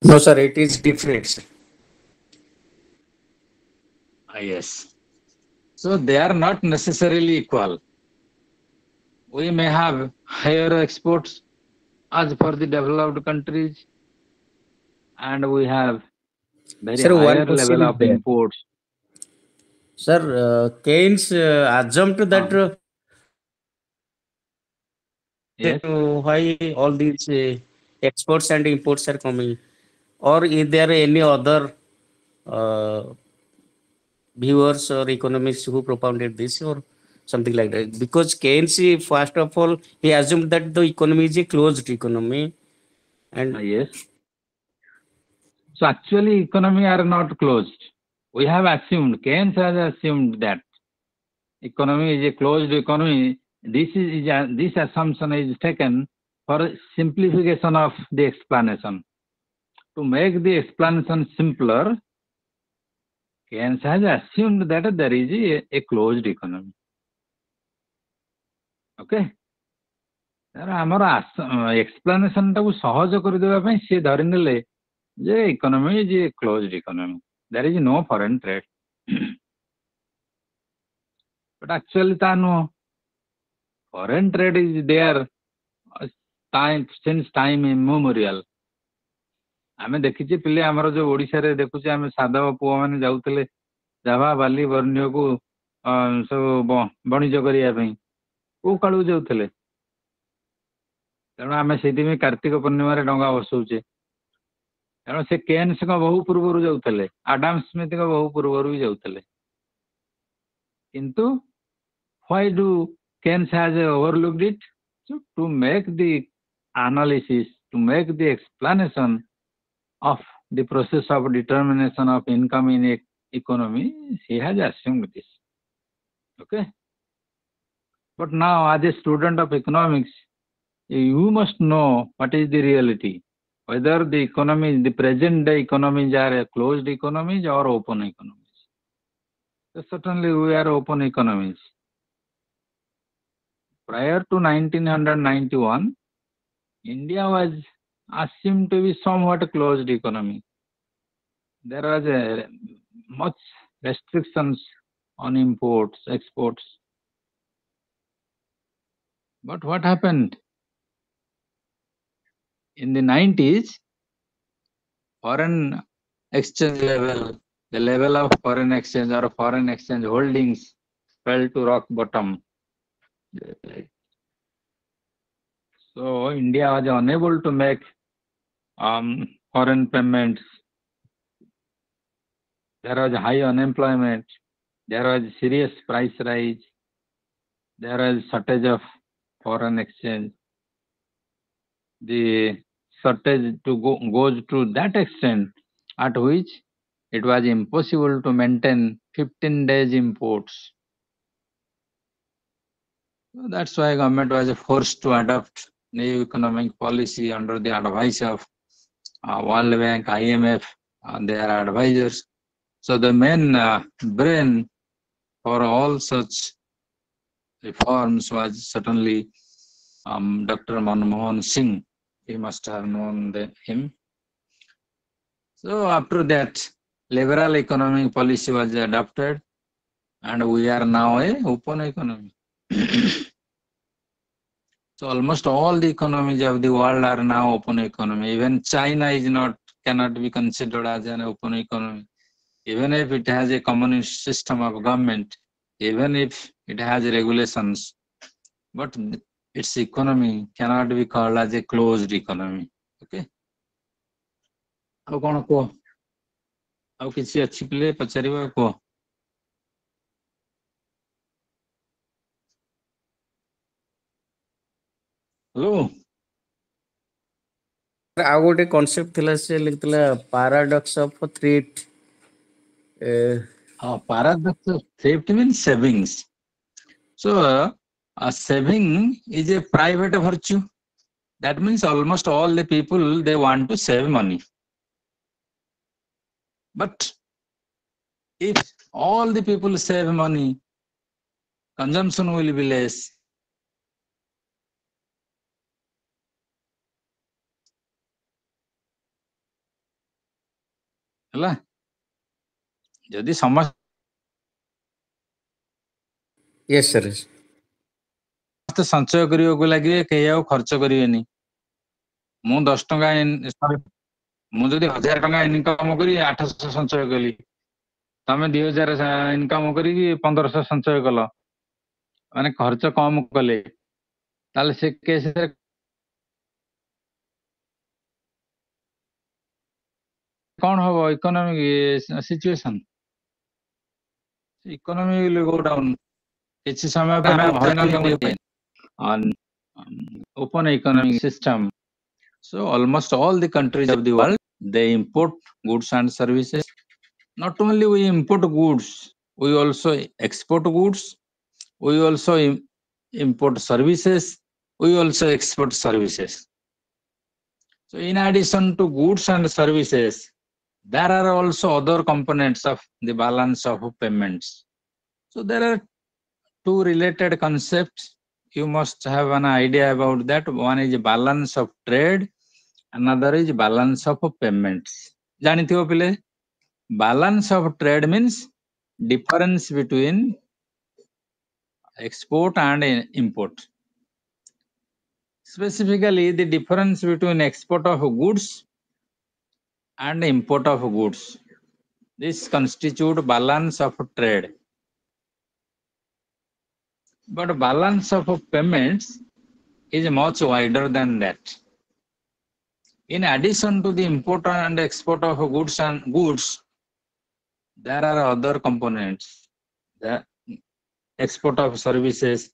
No, sir, it is different, sir. Yes. So they are not necessarily equal. We may have higher exports as per the developed countries, and we have very Sir, one higher question level is of there. imports. Sir, Keynes assumed that Yes. why all these exports and imports are coming, or is there any other uh, viewers or economists who propounded this or something like that? Because Keynes, first of all, he assumed that the economy is a closed economy, and Yes. So actually, economy are not closed. We have assumed, Keynes has assumed that economy is a closed economy. This assumption is taken for simplification of the explanation. To make the explanation simpler, Keynes has assumed that there is a closed economy. Okay? ଆମର explanation ଟାକୁ ସହଜ କରିଦେବା ପାଇଁ ସେ ଧରିନେଲେ ଯେ economy is a closed economy. There is no foreign trade. But actually ତା ନୁହଁ. Foreign trade is there since time immemorial. आमे देखिचे पिले हमर जो ओडिसा रे देखुचे आमे साधव पुआ माने जाउतले जावा बाली वर्ण्य को सब बणिज करिया पई को काळू जाउतले तेणु आमे सेति कार्तिक पूर्णिमा रे डंगा बसौचे तेणु से केन्स का बहु पूर्वरु जाउतले आडम स्मिथ का बहु पूर्वरु भी जाउतले किंतु why do Keynes has overlooked it? So to make the analysis, to make the explanation of the process of determination of income in a economy, he has assumed this. Okay. But now, as a student of economics, you must know what is the reality. Whether the economy, the present day economies are closed economies or open economies. So certainly we are open economies. Prior to 1991, India was assumed to be somewhat a closed economy. There was much restrictions on imports, exports. But what happened? In the 90s, foreign exchange level, the level of foreign exchange or foreign exchange holdings fell to rock bottom. So India was unable to make foreign payments. There was high unemployment. There was serious price rise. There was shortage of foreign exchange. The shortage goes to that extent at which it was impossible to maintain 15 days imports. So that's why government was forced to adopt new economic policy under the advice of World Bank, IMF, and their advisors. So the main brain for all such reforms was certainly Dr. Manmohan Singh. You must have known him. So after that, liberal economic policy was adopted, and we are now a open economy. So almost all the economies of the world are now open economy. Even China cannot be considered as an open economy. Even if it has a communist system of government, even if it has regulations, but its economy cannot be called as a closed economy. Okay. ଆଉ କଣ କୁହ ଆଉ କିଛି ଅଛି ପିଲେ ପଚାରିବା କୁହ hello ଆଉ ଗୋଟେ କନସେପ୍ଟ ଥିଲା ସେ ଲେଖିଥିଲା paradox of thrift paradox of thrift means savings. So a saving is a private virtue. That means almost all the people, they want to save money. But if all the people save money, consumption will be less. ହେଲା ଯଦି yes sir ସମସ୍ତେ ସଞ୍ଚୟ କରିବାକୁ ଲାଗିବେ କେହି ଆଉ ଖର୍ଚ୍ଚ କରିବେନି ମୁଁ 10 ଟଙ୍କା ମୁଁ ଯଦି 1000 ଟଙ୍କା ଇନକମ କରି 800 ସଞ୍ଚୟ କଲି ତମେ 2000 ଇନକମ କରିକି 1500 ସଞ୍ଚୟ କଲ ମାନେ ଖର୍ଚ୍ଚ କମ କଲେ ତାହେଲେ ସେ କେସରେ କଣ ହବ economic situation economy will go down କିଛି ସମୟ ପରେ on open economic system. So almost all the countries of the world, they import goods and services. Not only we import goods, we also export goods, we also import services, we also export services. So in addition to goods and services, there are also other components of the balance of payments. So there are two related concepts. You must have an idea about that. One is balance of trade, another is balance of payments. ଜାଣିଥିବ ପିଲେ balance of trade means difference between export and import. Specifically, the difference between export of goods and import of goods. This constitute balance of trade. But balance of payments is much wider than that. In addition to the import and export of goods, there are other components. The export of services,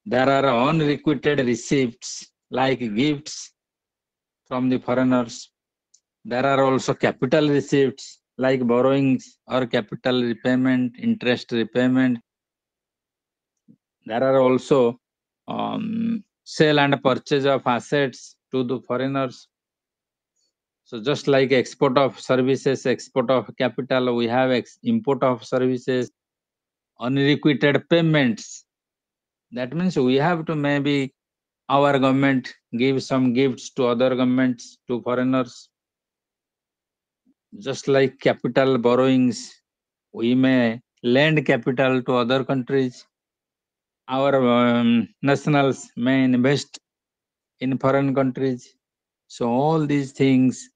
there are unrequited receipts like gifts from the foreigners. There are also capital receipts like borrowings or capital repayment, interest repayment. There are also sale and purchase of assets to the foreigners. So just like export of services, export of capital, we have import of services, unrequited payments. That means we have to maybe our government give some gifts to other governments, to foreigners. Just like capital borrowings, we may lend capital to other countries. Our nationals may invest in foreign countries. So all these things,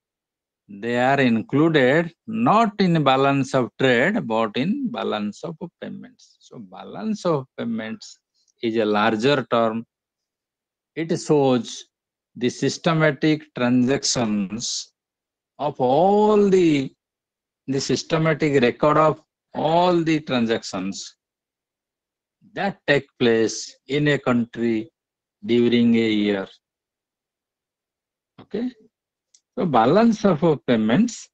they are included not in balance of trade, but in balance of payments. So balance of payments is a larger term. It shows the systematic transactions of all the systematic record of all the transactions that take place in a country during a year. Okay, so balance of payments.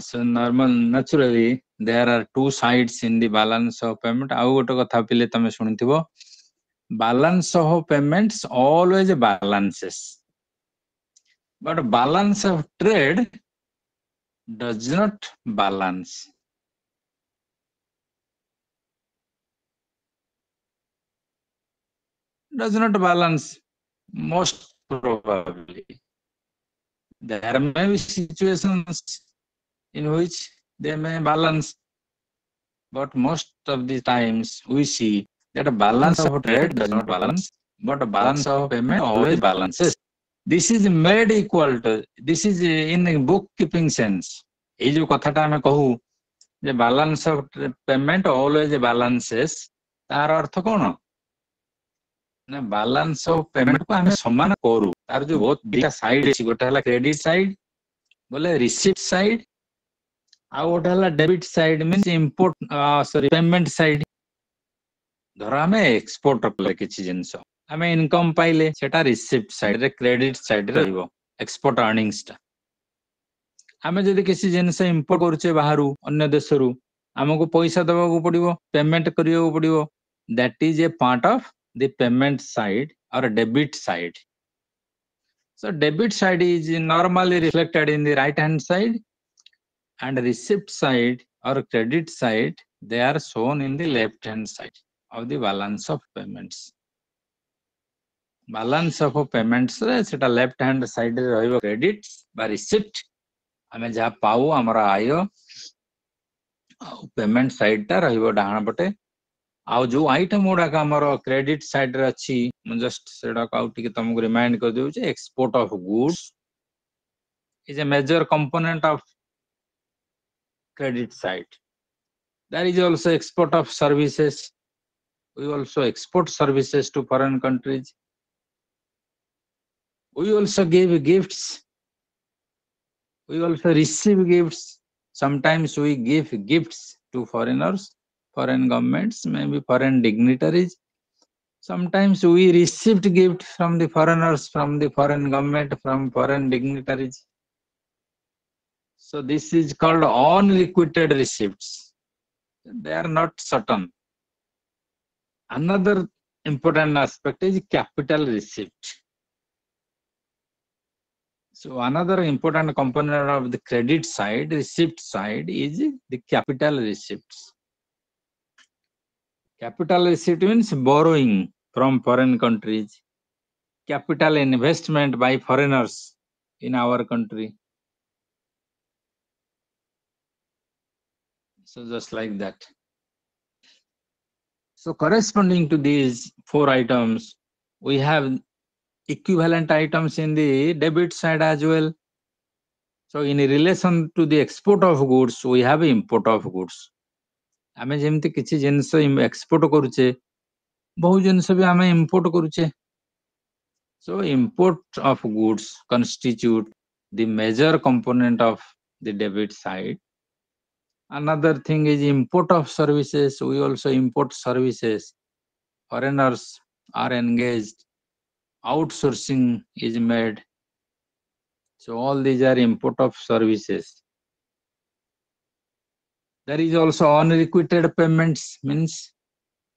So naturally there are two sides in the balance of payment. ଆଉ ଗୋଟେ କଥା ପିଲେ ତମେ ଶୁଣିଥିବ, balance of payments always balances, but balance of trade does not balance. Does not balance, most probably. There may be situations in which they may balance, but most of the times we see that a balance of trade does not balance, but a balance of payment always balances. This is made equal to, this is in bookkeeping sense. এই যে কথাটা ଆମେ କହୁ ଯେ balance of payment always balances, ତାର ଅର୍ଥ କଣ? ନା balance of payment କୁ ଆମେ ସମାନ କରୁ। ତାର ଯୋଉ ବହୁତ ଦିଟା ସାଇଡ ଅଛି, ଗୋଟେ ହେଲା କ୍ରେଡିଟ ସାଇଡ, ବୋଲେ ରିସିପ୍ଟ ସାଇଡ, ଆଉ ଗୋଟେ ହେଲା debit side, means import payment side. ଧର ଆମେ ଏକ୍ସପୋର୍ଟ କଲେ କିଛି ଜିନିଷ, ଆମେ ଇନକମ ପାଇଲେ, ସେଟା ରିସିପ୍ଟ ସାଇଡରେ, କ୍ରେଡିଟ ସାଇଡରେ ରହିବ ଏକ୍ସପୋର୍ଟ ଅର୍ନିଙ୍ଗସ ଟା। ଆମେ ଯଦି କିଛି ଜିନିଷ ଇମ୍ପୋର୍ଟ କରୁଛେ ବାହାରୁ, ଅନ୍ୟ ଦେଶରୁ, ଆମକୁ ପଇସା ଦେବାକୁ ପଡିବ, ପେମେଣ୍ଟ କରିବାକୁ ପଡିବ। That is a part of the payment side or debit side. So debit side is normally reflected in the right hand side, and receipt side or credit side, they are shown in the left hand side of the balance of payments. Balance of payments रे सेटा left hand side रे रहिबो credits बा receipt, आमे जहा पाऊ हमरा आय, payment side टा रहिबो डाहण पटे। आउ जो आइटम गुड़ाक आमर क्रेडिट साइड रे अछि, जस्ट सेडा आउ टिके तुमको रिमाइंड कर देउ जे export of goods is a major component of credit side. There is also export of services. We also export services to foreign countries. We also give gifts. We also receive gifts. Sometimes we give gifts to foreigners, foreign governments, maybe foreign dignitaries. Sometimes we received gift from the foreigners, from the foreign government, from foreign dignitaries. So this is called unrequited receipts. They are not certain. Another important aspect is capital receipt. So another important component of the credit side, receipt side, is the capital receipts. Capital receipt means borrowing from foreign countries, capital investment by foreigners in our country. So just like that. So corresponding to these four items, we have equivalent items in the debit side as well. So in relation to the export of goods, we have import of goods. आमे जेमति किछि जिंस export करूचे बहु जिंस भी आमे import करूचे. So import of goods constitute the major component of the debit side. Another thing is import of services. We also import services. Foreigners are engaged. Outsourcing is made. So all these are import of services. There is also unrequited payments, means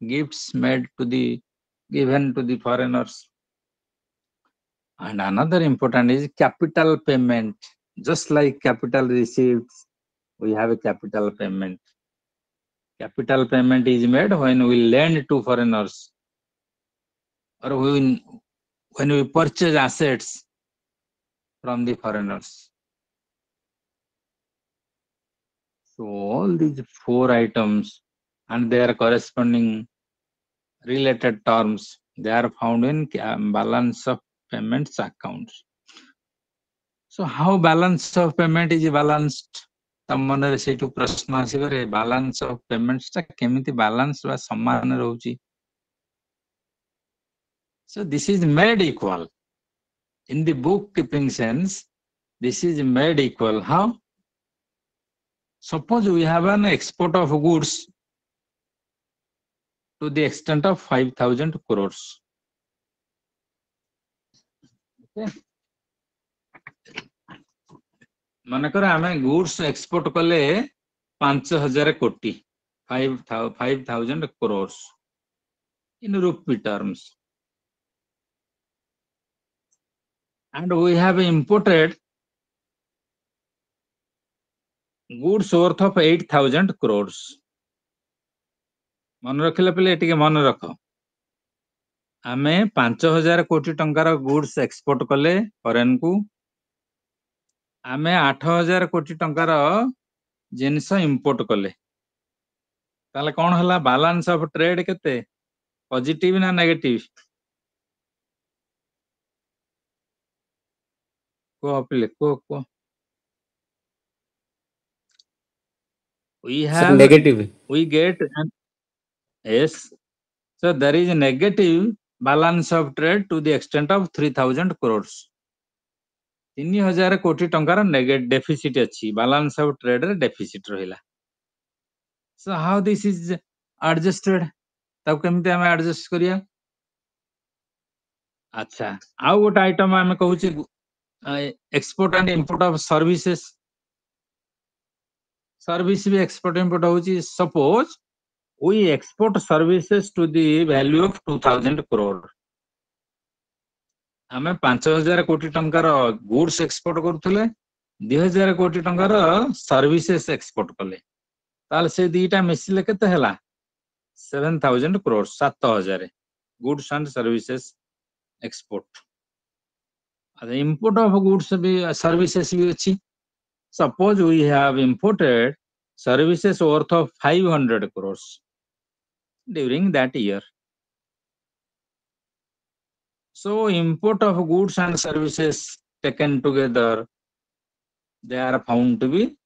gifts made to the given to the foreigners. And another important is capital payment. Just like capital receipts, we have a capital payment. Capital payment is made when we lend to foreigners or when we purchase assets from the foreigners. So all these four items and their corresponding related terms, they are found in balance of payments accounts. So how balance of payment is balanced? तम मन रे सेठु प्रश्न आसीबरे balance of payments ता केमिति balance बा समान रहउची. So this is made equal. In the bookkeeping sense, this is made equal. How? Suppose we have an export of goods to the extent of 5,000 crores. Okay. मनकर आमे goods export कले 5,000 कोटी 5,000 crores in rupee terms. And we have imported goods worth of 8,000 crores. मन रखिले पले एटिके मन रख. आमे 5,000 कोटी टंकार goods export कले फॉरेन को. आमे 8,000 कोटी टंकार जिनस इंपोर्ट कले. ताले कोन हला बैलेंस ऑफ ट्रेड केते पॉजिटिव ना नेगेटिव को अपले को we Sir, have negative. we get yes, so there is a negative balance of trade to the extent of 3,000 crores. 3,000 कोटी टंकार नेगेटिव डेफिसिट अछि. बैलेंस ऑफ ट्रेड रे डेफिसिट रहिला. So how this is adjusted? तब केमते हम adjust करिया. अच्छा आउ गोटे आइटम आमे कहूची export and import of services. Service भी एक्सपोर्ट इंपोर्ट होची. Suppose we export services to the value of 2,000 crore. आमे 5,000 कोटी टंकार गुड्स एक्सपोर्ट करथले 2,000 कोटी टंकार सर्विसेस एक्सपोर्ट कले. ताल से दीटा मिसिले केते हला 7,000 crore 7,000 goods and services export. The import of goods be services भी अछि. Suppose we have imported services worth of 500 crores during that year. So import of goods and services taken together, they are found to be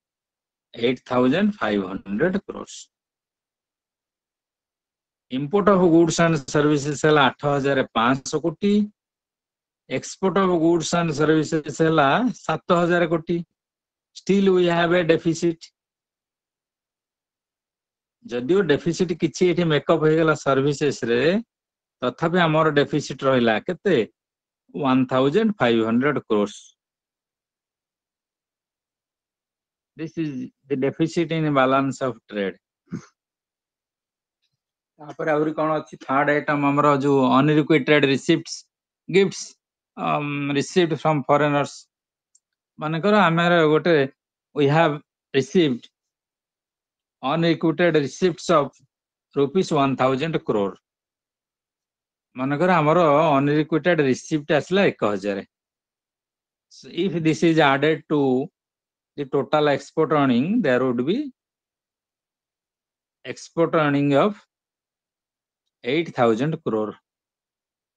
8,500 crores. Import of goods and services है 8,500 कोटी. Export of goods and services है 7,000 कोटी. Still we have a deficit. जदियो deficit किछि एठी makeup हो गेला services रे तथापि हमर डेफिसिट रहिला केते 1,500 crores. This is the deficit in balance of trade. तापर आउरी कोन अछि थर्ड आइटम हमरो जो unrequited receipts gifts received from foreigners. माने करो हमर गोटे we have received unrequited receipts of rupees 1,000 crore. मनकर हमरो unrequited receipt आसला 1,000. So if this is added to the total export earning, there would be export earning of 8,000 crore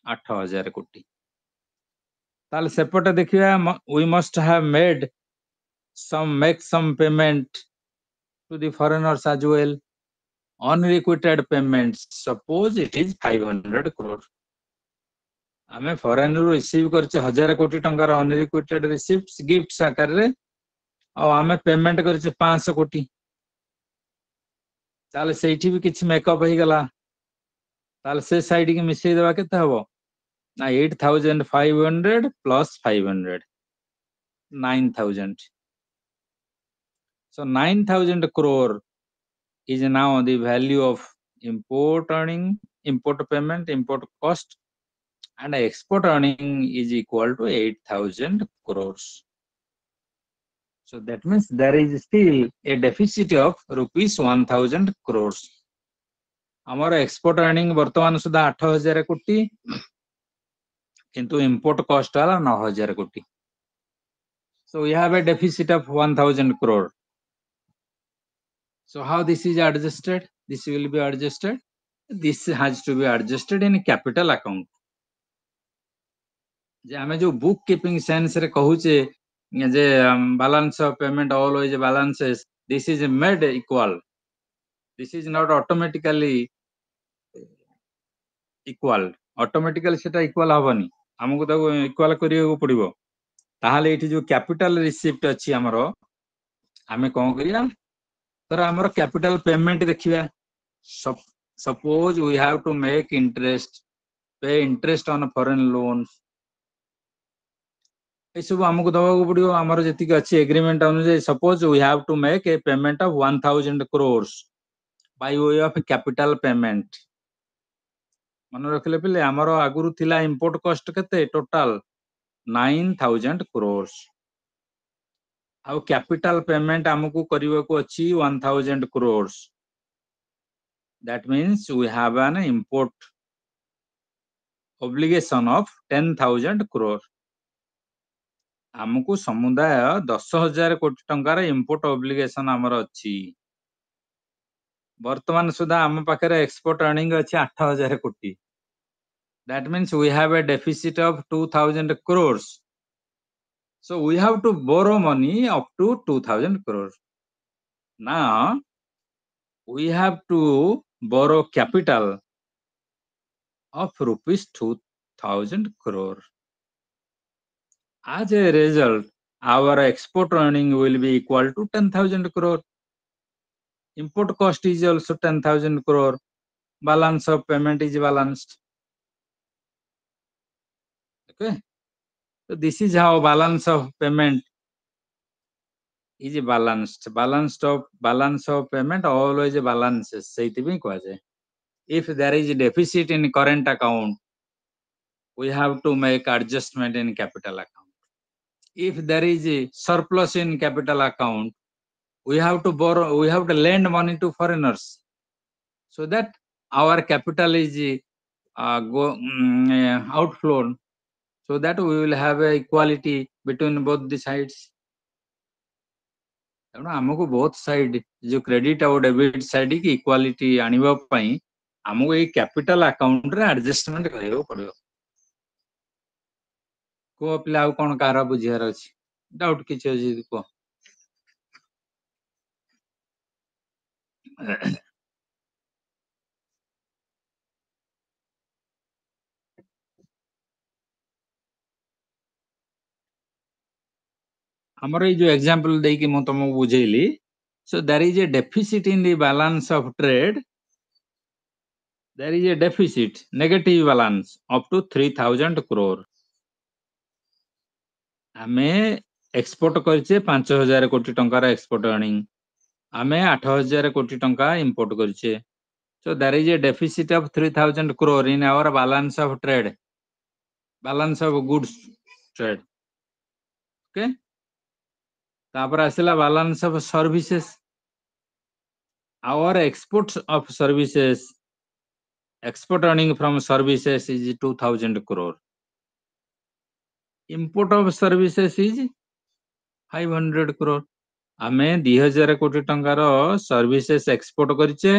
8,000 कोटी. ताल सेपटे देखिया we must have made make some payment to the foreigners as well. Unrequited payments, suppose it is 500 crore. आमे foreign रू receive करचे 1000 कोटी टंकार unrequited receipts gifts आकार रे और आमे पेमेंट करचे 500 कोटी ताले सेठी भी किछ मेकअप हे गला ताले से साइड के मिसई देबा केते हबो ना 8500 plus 500 9000 so 9000 crore is now the value of import earning import payment import cost and export earning is equal to 8000 crores. So that means there is still a deficit of rupees 1000 crores. Our export earning वर्तमान सुधा 8000 कोटी किंतु import cost वाला 9000 कोटी. So we have a deficit of 1000 crore. So how this is adjusted? This will be adjusted. This has to be adjusted in capital account. जे आमे जो book keeping sense रे कहूचे जे balance of payment always balances, this is made equal. This is not automatically equal. Automatically सेटा equal हबनी हमको ताको equal करियो पड़िबो ताहाले एठी जो capital receipt अछि हमरो आमे कोन करिया तर हमरो कैपिटल पेमेंट देखिबा suppose we have to make interest pay interest on foreign loans ये सब हमको दबाको पड़ियो हमरो जति अछि एग्रीमेंट अनुसार suppose we have to make a payment of 1000 crores by way of capital payment मन रखले पिले हमरो आगुरु थिला इंपोर्ट कॉस्ट केते टोटल 9000 crores आउ कैपिटल पेमेंट हमको करिवको अछि 1000 crores that means we have an import obligation of 10000 crore हमको समुदाय 10000 कोटी टंकार इंपोर्ट ऑब्लिगेशन हमर अछि वर्तमान सुधा हम पाखरे एक्सपोर्ट अर्निंग अछि 8000 कोटी that means we have a deficit of 2000 crores so we have to borrow money up to 2000 crores now we have to borrow capital of rupees 2000 crore as a result our export earning will be equal to 10000 crore import cost is also 10000 crore balance of payment is balanced okay so this is how balance of payment is balance of payment always balances seiti bi kwa jay if there is deficit in current account we have to make adjustment in capital account if there is a surplus in capital account we have to borrow we have to lend money to foreigners so that our capital is outflown so that we will have a equality between both the sides हमको both side जो credit और debit side की equality आनिबा पई हमको ए capital account रे adjustment करियो पड़ियो को पिला कोन कार बुझियार अछि डाउट किछ अछि को हमर ए जो एग्जांपल देई कि म तुमको बुझेली so there is a deficit in the balance of trade there is a deficit negative balance up to 3000 crore आमे एक्सपोर्ट करचे 5000 कोटी टंकार एक्सपोर्ट अर्निंग आमे 8000 कोटी टंका इंपोर्ट करचे so there is a deficit of 3000 crore in our balance of trade balance of goods trade okay तापर आसिला balance of services our exports of services export earning from services is 2000 crore import of services is 500 crore आमे 2000 कोटी टंकार services export करचे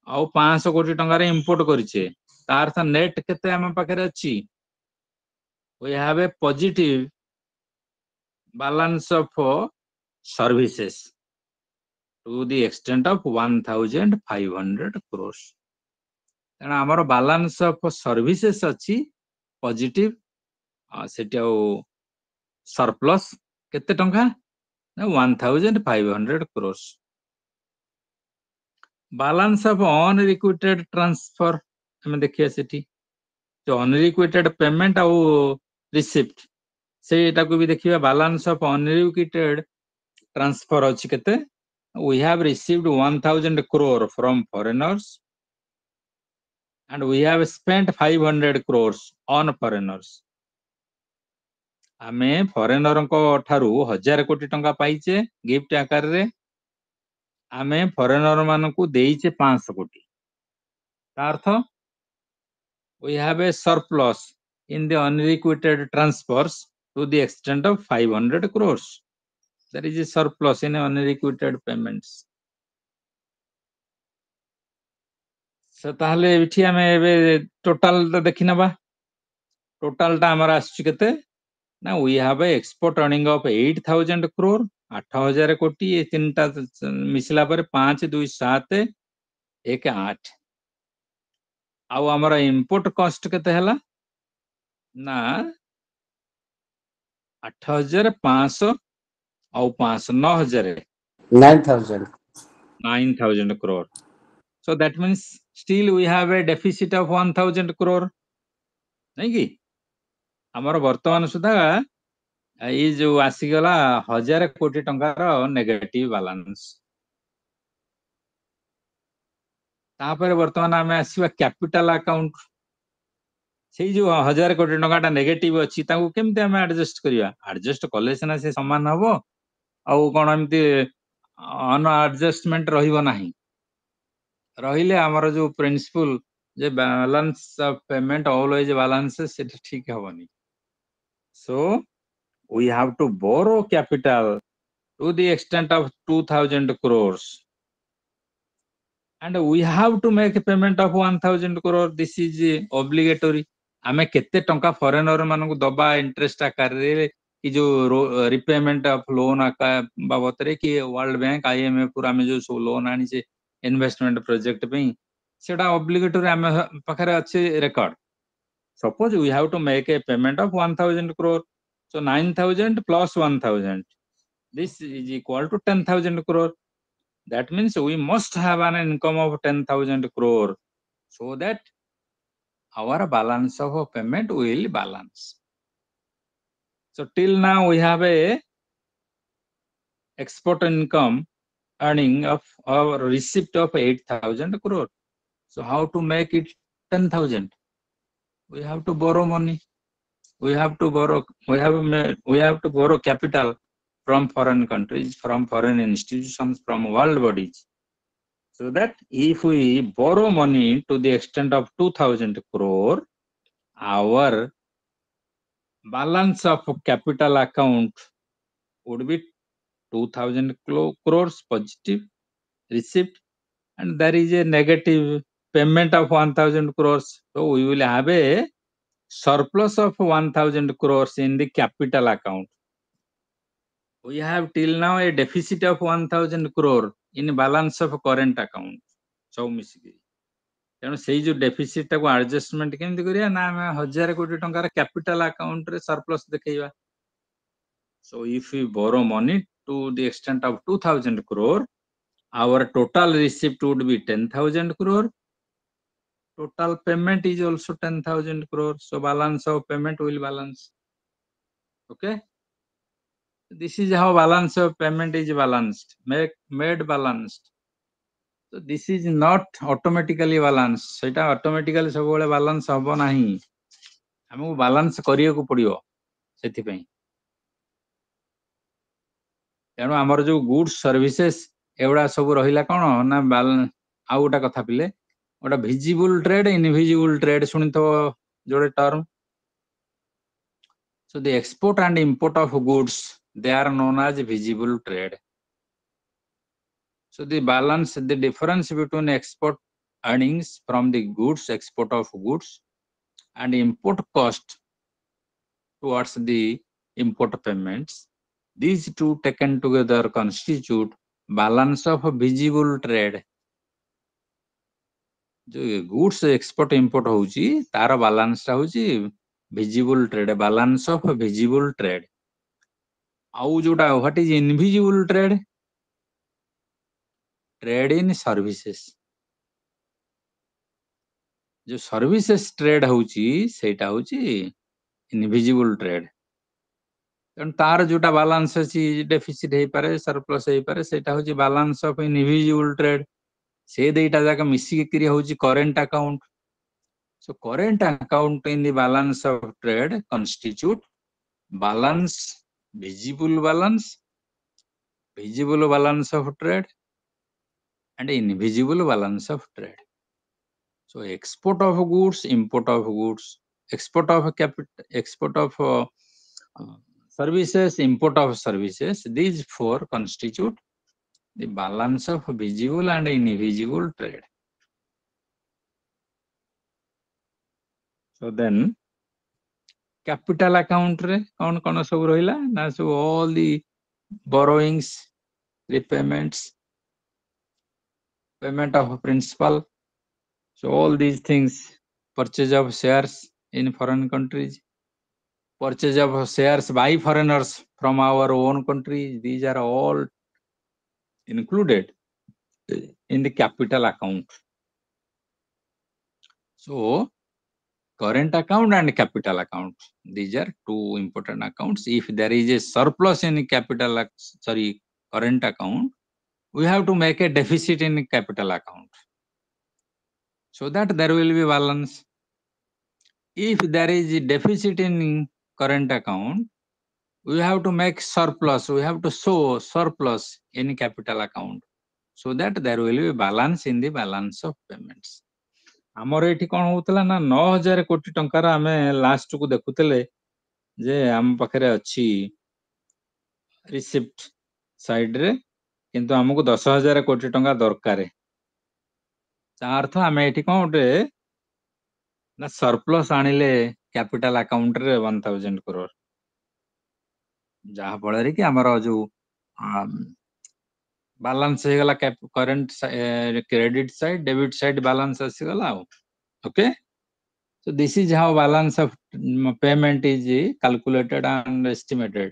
आउ 500 कोटी टंकार import करचे तार था net केते हम पाखरे अछि we have a positive balance of services to the extent of 1,500 crores. And our balance of services achi positive surplus kete tanga 1,500 crores. Balance of unrequited transfer ଆମେ ଦେଖିବା ସେଠି unrequited payment ଆଉ receipt ସେଇଟାକୁ ବି ଦେଖିବା balance of unrequited transfer ଅଛି କେତେ we have received 1,000 crore from foreigners and we have spent 500 crores on foreigners. ଆମେ ଫରେନରଙ୍କ ଠାରୁ 1,000 କୋଟି ଟଙ୍କା ପାଇଛେ ଗିଫ୍ଟ ଆକାରରେ ଆମେ ଫରେନର ମାନଙ୍କୁ ଦେଇଛେ 500 କୋଟି ତା ଅର୍ଥ we have a surplus in the unrequited transfers to the extent of 500 crores. There is a surplus in unrequited payments. So ତାହେଲେ ଏଠି ଆମେ ଏବେ ଟୋଟାଲ ଟା ଦେଖି ନେବା ଟୋଟାଲ ଟା ଆମର ଆସୁଛି କେତେ ନା we have a export earning of 8,000 crore 8,000 କୋଟି ଏ ତିନିଟା ମିଶିଲା ପରେ 5 2 7 1 8 ଆଉ ଆମର import cost କେତେ ହେଲା ନା 8,500 ଆଉ 500 9,000 9,000. 9,000 crore. So that means still we have a deficit of 1,000 crore. नहीं कि ଆମର ବର୍ତ୍ତମାନ ସୁଦ୍ଧା ଏଇ ଯୋଉ ଆସିଗଲା 1,000 କୋଟି ଟଙ୍କାର ନେଗେଟିଭ ବାଲାନ୍ସ ତାପରେ ବର୍ତ୍ତମାନ ଆମେ ଆସିବା କ୍ୟାପିଟାଲ ଆକାଉଣ୍ଟ ସେଇ ଯୋଉ 1,000 କୋଟି ଟଙ୍କାଟା ନେଗେଟିଭ ଅଛି ତାକୁ କେମିତି ଆମେ ଆଡଜଷ୍ଟ କରିବା ଆଡଜଷ୍ଟ କଲେ ସିନା ସେ ସମାନ ହବ ଆଉ କଣ ଏମିତି ଅନଆଡଜଷ୍ଟମେଣ୍ଟ ରହିବ ନାହିଁ ରହିଲେ ଆମର ଯୋଉ ପ୍ରିନ୍ସିପल ଯେ balance of payment always balances ସେଟା ଠିକ ହବନି so we have to borrow capital to the extent of 2,000 crores and we have to make a payment of 1,000 crore this is obligatory ଆମେ କେତେ ଟଙ୍କା ଫରେନର ମାନଙ୍କୁ ଦବା ଇଣ୍ଟରେଷ୍ଟ ଆକାରରେ କି ଯୋଉ ରିପେମେଣ୍ଟ ଅଫ ଲୋନ ବାବଦରେ କି ୱାର୍ଲଡ ବ୍ୟାଙ୍କ ଆଇଏମଏଫ ରୁ ଆମେ ଯୋଉ ସବୁ ଲୋନ ଆଣିଛେ ଇନଭେଷ୍ଟମେଣ୍ଟ ପ୍ରୋଜେକ୍ଟ ପାଇଁ ସେଟା ଅବ୍ଲିଗେଟୋରି ଆମ ପାଖରେ ଅଛି record suppose we have to make a payment of 1,000 crore so 9,000 plus 1,000 this is equal to 10,000 crore that means we must have an income of 10,000 crore so that our balance of payment will balance so till now we have a export income earning of our receipt of 8,000 crore so how to make it 10,000 we have to borrow money we have to borrow capital from foreign countries from foreign institutions from world bodies so that if we borrow money to the extent of 2,000 crore our balance of capital account would be 2,000 crores positive receipt and there is a negative payment of 1,000 crores so we will have a surplus of 1,000 crores in the capital account we have till now a deficit of 1,000 crore in balance of current account so ମିଶିକି ତେଣୁ ସେଇ ଯୋଉ deficit ଟାକୁ adjustment କେମିତି କରିବା ନା ଆମେ 1,000 କୋଟି ଟଙ୍କାର କ୍ୟାପିଟାଲ ଆକାଉଣ୍ଟ ରେ ସରପ୍ଲସ ଦେଖେଇବା so if we borrow money to the extent of 2,000 crore our total receipt would be 10,000 crore total payment is also 10,000 crore so balance of payment will balance okay this is how balance of payment is balanced made balanced so this is not automatically balance ସେଟା automatically ସବୁବେଳେ balance ହବ ନାହିଁ ଆମକୁ balance କରିବାକୁ ପଡିବ ସେଥିପାଇଁ ତେଣୁ ଆମର ଯୋଉ goods services ଏଗୁଡା ସବୁ ରହିଲା କଣ ନା ଆଉ ଗୋଟେ କଥା ପିଲେ ଗୋଟେ visible trade invisible trade ଶୁଣିଥିବ ଯୋଡେ term so the export and import of goods they are known as visible trade so the balance the difference between export earnings from the goods export of goods and import cost towards the import payments These two taken together constitute balance of visible trade. जो goods export import होउची तार balance टा होउची visible trade, balance of visible trade. आउ जोटा what is invisible trade? Trade in services. जो services trade होउची सेटा होउची invisible trade. तेणु तार जोटा balance अछि deficit हेई पारे surplus हेई पारे सेटा होउची balance of invisible trade. से देटा जाका मिसी के होउची current account. So current account in the balance of trade constitute balance, visible balance of trade and invisible balance of trade. So export of goods, import of goods, export of capital, export of services, import of services, these four constitute the balance of visible and invisible trade. So then capital account रे कौन कौन सब रहिला ना सब all the borrowings, repayments, payment of principal. So all these things, purchase of shares in foreign countries, purchase of shares by foreigners from our own country, these are all included in the capital account. So current account and capital account, these are two important accounts. If there is a surplus in current account, we have to make a deficit in capital account so that there will be balance. If there is a deficit in current account, we have to make surplus, we have to show surplus in capital account so that there will be balance in the balance of payments. ଆମର ଏଠି କଣ ହଉଥିଲା ନା 9000 କୋଟି ଟଙ୍କାର ଆମେ last କୁ ଦେଖୁଥିଲେ ଯେ ଆମ ପାଖରେ ଅଛି ରିସିପ୍ଟ ସାଇଡ ରେ କିନ୍ତୁ ଆମକୁ 10000 କୋଟି ଟଙ୍କା ଦରକାର ତା ଅର୍ଥ ଆମେ ଏଠି କଣ ଗୋଟେ ନା ସରପ୍ଲସ୍ ଆଣିଲେ କ୍ୟାପିଟାଲ ଆକାଉଣ୍ଟ ରେ 1000 crore ଯାହା ଫଳରେ କି ଆମର ଯୋଉ balance ହେଇଗଲା current credit side, debit side balance ଆସିଗଲା ଆଉ okay. So this is how balance of payment is calculated and estimated.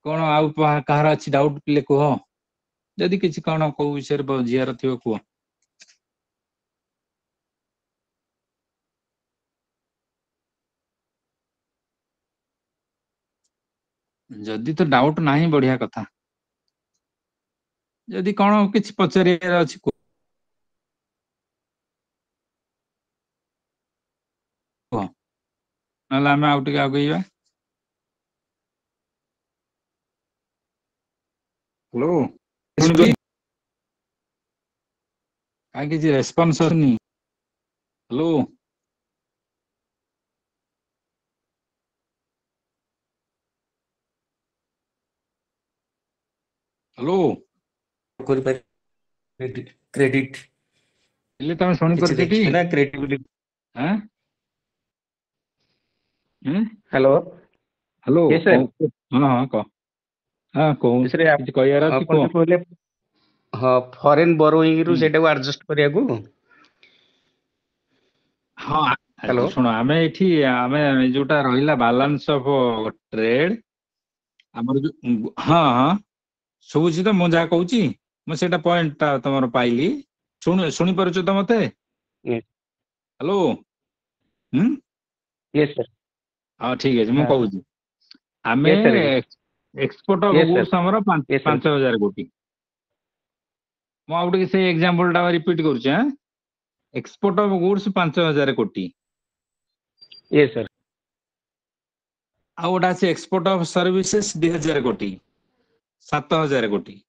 कौन आउ कहार अछि डाउट प्ले को जदि किछि कौन को विषय बुझियार थियो को जदि तो डाउट नाही बढ़िया कथा जदि कौन किछि पचरियार अछि को नला हम आउट के आगइबा हेलो सुनबी काई किछि रेस्पॉन्स होनी हेलो हेलो କରି ପାରି କ୍ରେଡିଟ इले तमे सुनि କିଛି परछटी ଦେଖିବେ ନା କ୍ରେଡିବିଲିଟି हैं हेलो हेलो yes sir हां हां को हां को बिसरे किछि कहयार अछि आपण को जो कहले हां फॉरेन बोरोइंग रु सेटा को एडजस्ट करिया को हाँ हेलो शुण आम ये जोटा रहा बालांस ऑफ ट्रेड आमर जो हाँ हाँ शुभुची तो मुझे जहाँ कहूँ मुझे पॉइंट तुम पाइली शुणी पारुच तो मत हेलो यस सर हाँ ठीक है मुझे कहूँ आम yes sir export of yes goods sir आमर यस सर 5000 कोटी मुझे से एग्जांपल टा रिपीट करुचे एक्सपोर्ट ऑफ गुड्स 5000 कोटी यस सर आ गोटा अच्छे एक्सपोर्ट ऑफ सर्विसेज 2000 कोटी 7000 कोटी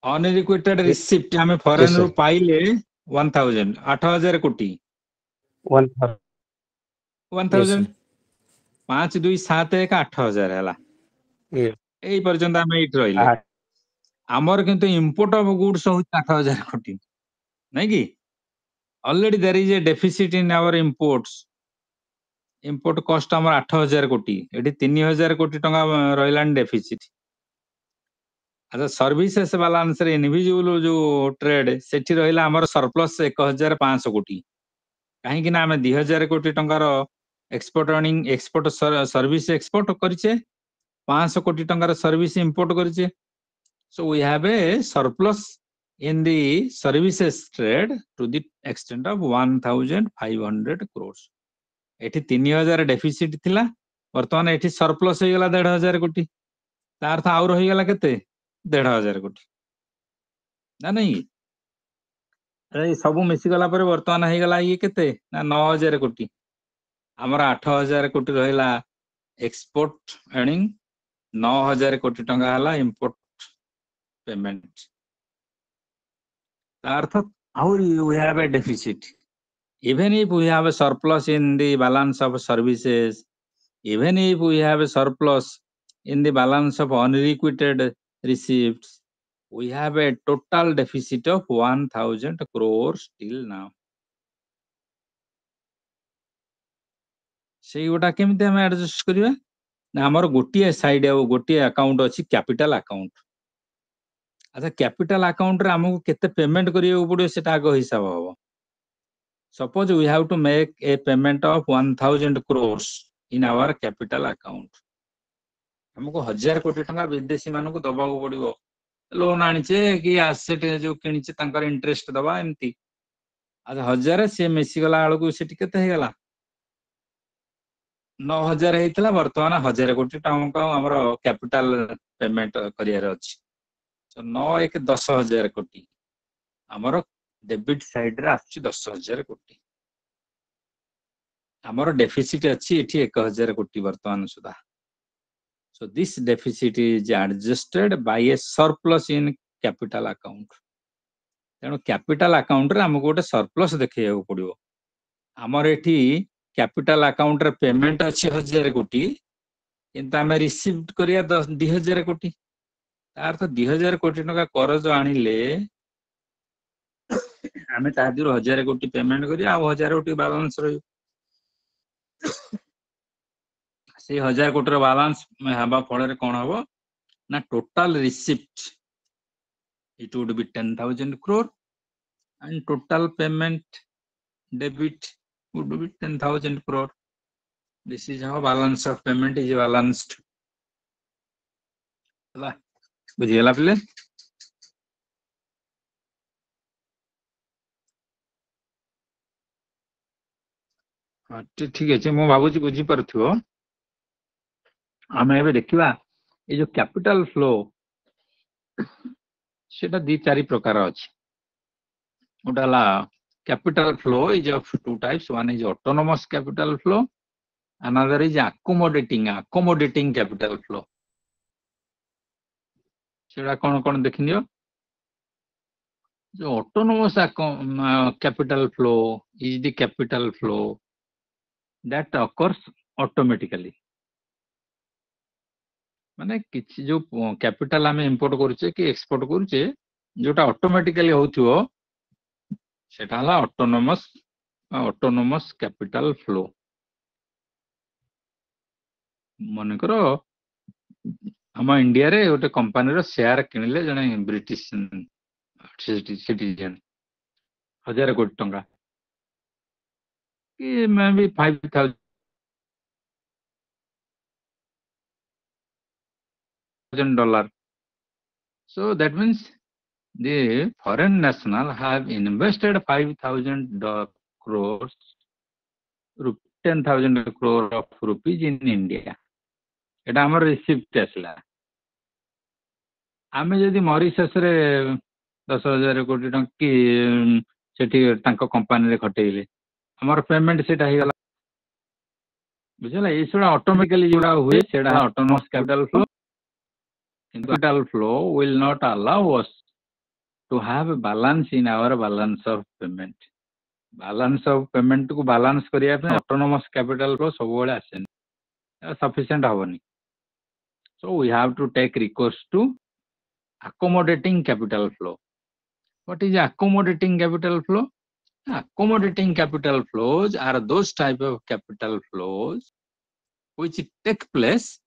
अनरिक्वेटेड रिसिप्ट आम फॉरेन रु पाइले 1000 8000 कोटी 1000 5 2 7 1 8000 हैला एई पर्यंत आम एट रहिले आमर किंतु इंपोर्ट ऑफ गुड्स हो 8000 कोटी नहीं कि already there is a deficit in our imports import cost हमर 8000 कोटी एठी 3000 कोटी टंका रहिलान डेफिसिट अच्छा सर्विसेस बैलेंस रे इनविजिबल जो ट्रेड सेठी रहिला हमर सरप्लस 1500 कोटी काहे कि ना हम 2000 कोटी टंकार export earning export service export करिचे 500 कोटी टंकार सर्विस इंपोर्ट करिचे so we have a surplus in the services trade to the extent of 1500 crores एठी 3000 डेफिसिट थिला वर्तमान एठी सरप्लस हो गला 1500 कोटी तार अर्थ आउर हो गला केते 1500 कोटी ना नहीं अरे सब मिसी गला पर वर्तमान हो गला ये केते ना 9000 कोटी हमर 8000 कोटी रहिला एक्सपोर्ट अर्निंग 9000 कोटी टंका हला इंपोर्ट पेमेंट अर्थ आउर we have a deficit even if we have a surplus in the balance of services even if we have a surplus in the balance of unrequited receipts we have a total deficit of 1000 crores till now सेई गोटा केमिते हम adjust करिया ना हमर गोटिए side आ गोटिए account अछि capital account अच्छा capital account रे हमको केते पेमेंट करियो पड़ियो सेटा आगो हिसाब हबो suppose we have to make a payment of 1000 crores in our capital account हमको 1000 कोटी टंका विदेशी मानको दबाको पड़ियो लोन आनिचे कि एसेट जो किनिचे तांकर इंटरेस्ट दबा एमती अच्छा 1000 से मिसी गला आळको सेटी केते हे गला 9000 हेतला वर्तमान 1000 कोटी टंका हमर कैपिटल पेमेंट करियर अछि तो 9 1 10000 कोटी हमर डेबिट साइड रे आछि 10000 कोटी हमर डेफिसिट अछि एठी 1000 कोटी वर्तमान सुधा so this deficit is adjusted by a surplus in capital account तेणु कैपिटल अकाउंट रे हमको गोटे सरप्लस देखैया पड़ियो हमर एठी कैपिटल अकाउंट रे पेमेंट अछि 1000 कोटी किंतु हमें रिसीव करिया 2000 कोटी अर्थ 2000 कोटी टका करज आनिले हमें तादिर 1000 कोटी पेमेंट करिया आ 1000 कोटी बैलेंस रही से 1000 कोटी रो बैलेंस में हबा फळे रे कोन हबो ना total receipt it would be 10000 crore and total payment debit would be 10000 crore this is how balance of payment is balanced हला बुझि गेला पिले हां ठीक अछि मो भाबुची बुझि परथियो आमे एबे देखिबा ए जो कैपिटल फ्लो सेटा दी चारि प्रकार अछि उडाला capital flow is of two types one is autonomous capital flow another is accommodating capital flow सेटा कोन देखिनियो जो autonomous capital flow is the capital flow that occurs automatically माने किछि जो कैपिटल हमें इंपोर्ट करछे कि एक्सपोर्ट करछे जोटा ऑटोमेटिकली होथियो सेटा हला ऑटोनोमस कैपिटल फ्लो मन करो हम इंडिया रे गोटे कंपनी रो शेयर किनले जने ब्रिटिश सिटीजन 1000 कोटी टंका कि मे भी 5000 dollar so that means the foreign national have invested 5000 crores 10,000 crore of rupees in India एटा हमर रिसिप्ट आसला आमे जदि मॉरिशस रे 10000 कोटी टंका की सेठी तांको कंपनी रे खटेइले हमर पेमेंट सेटा हे गला बुझला ए सोडा ऑटोमेटिकली जोडा हुए सेडा autonomous capital flow capital flow will not allow us to have a balance in our balance of payment को balance करिया पे autonomous capital flow सब बेले आसे sufficient हबनी so we have to take recourse to accommodating capital flow what is accommodating capital flow Accommodating capital flows are those type of capital flows which take place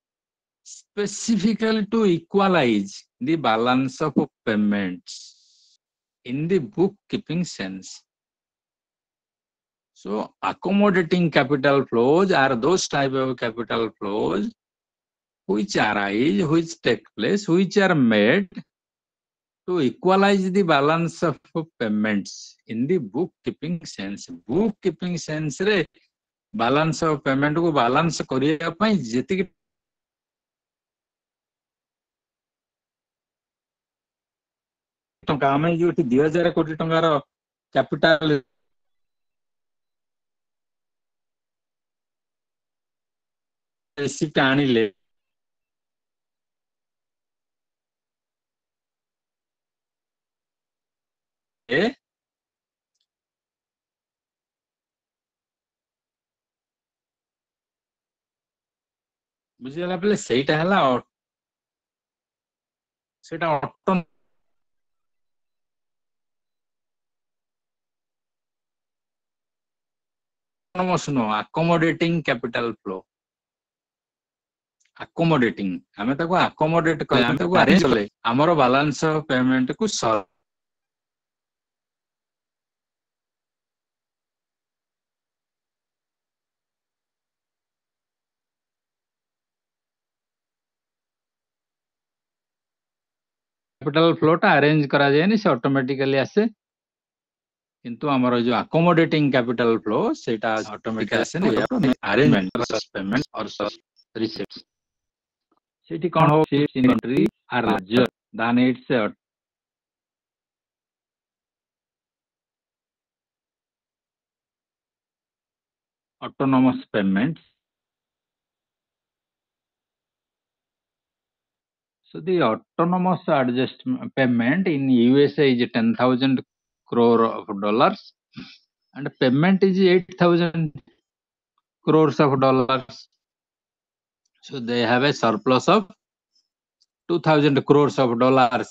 specifically to equalize the balance of payments in the bookkeeping sense. So accommodating capital flows are those type of capital flows which arise, which take place, which are made to equalize the balance of payments in the bookkeeping sense. Bookkeeping sense re balance of payment को balance करिया ପାଇଁ जेतिକି ଟଙ୍କା ଆମେ ଯୋଉଠି 2000 କୋଟି ଟଙ୍କାର capital receipt ଆଣିଲେ ବୁଝିଗଲା ପରେ ସେଇଟା ହେଲା ସେଇଟା autonomous ନୁହଁ accommodating capital flow. accommodating ଆମେ ତାକୁ accommodate କଲେ ଆମେ ତାକୁ arrange କଲେ ଆମର balance of payment କୁ capital flow ଟା arrange କରା ଯାଏନି ସେ automatically ଆସେ କିନ୍ତୁ ଆମର ଯୋଉ accommodating capital flow ସେଇଟା automatically ଆସେନି arrangement payment or receipts ସେଇଠି କଣ ହଉଛି entry are larger than its autonomous payments. So the autonomous adjustment payment in USA is 10,000 crore of dollars and payment is 8,000 crores of dollars. So they have a surplus of 2,000 crores of dollars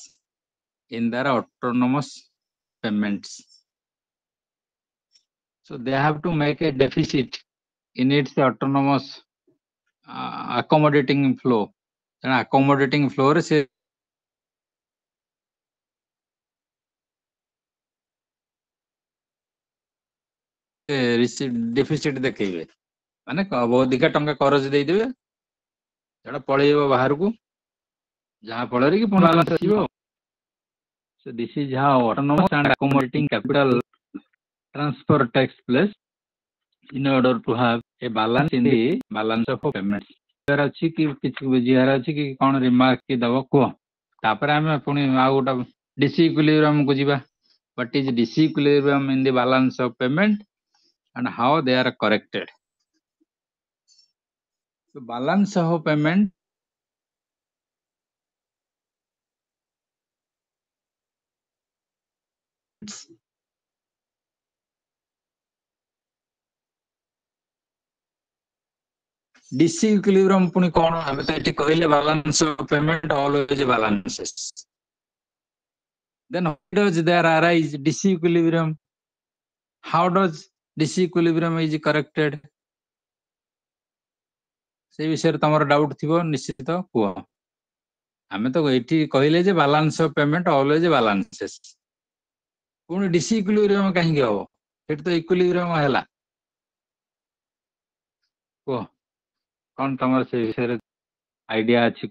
in their autonomous payments. So they have to make a deficit in its autonomous accommodating flow. And accommodating flow से deficit ଦେଖେଇବେ ମାନେ ଅଧିକା ଟଙ୍କା କରଜ ଦେଇଦେବେ ସେଟା ପଳେଇବ ବାହାରକୁ ଯାହା ଫଳରେ କି ପୁଣି ବାଲାନ୍ସ ଆସିବ. So this is how autonomous and accommodating capital transfer takes place in order to have a balance in the balance of payments. ଅଛି କି କିଛି ବୁଝିବାର ଅଛି କି କଣ ରିମାର୍କ କି ଦବ କୁହ ତାପରେ ଆମେ ପୁଣି ଆଉ ଗୋଟେ disequilibrium କୁ ଯିବା. What is disequilibrium in the balance of payment and how they are corrected? So balance of payment disequilibrium ପୁଣି କଣ ଆମେ ତ ଏଠି କହିଲେ balance of payment always balances. Then how does there arise disequilibrium? How does disequilibrium is corrected? ସେ ବିଷୟରେ ତମର doubt ଥିବ ନିଶ୍ଚିତ କୁହ. ଆମେ ତ ଏଠି କହିଲେ ଯେ balance of payment always balances. ପୁଣି disequilibrium କାହିଁକି ହବ ସେଠି ତ equilibrium ହେଲା କୁହ କଣ ତମର ସେ ବିଷୟରେ ଆଇଡିଆ ଅଛି?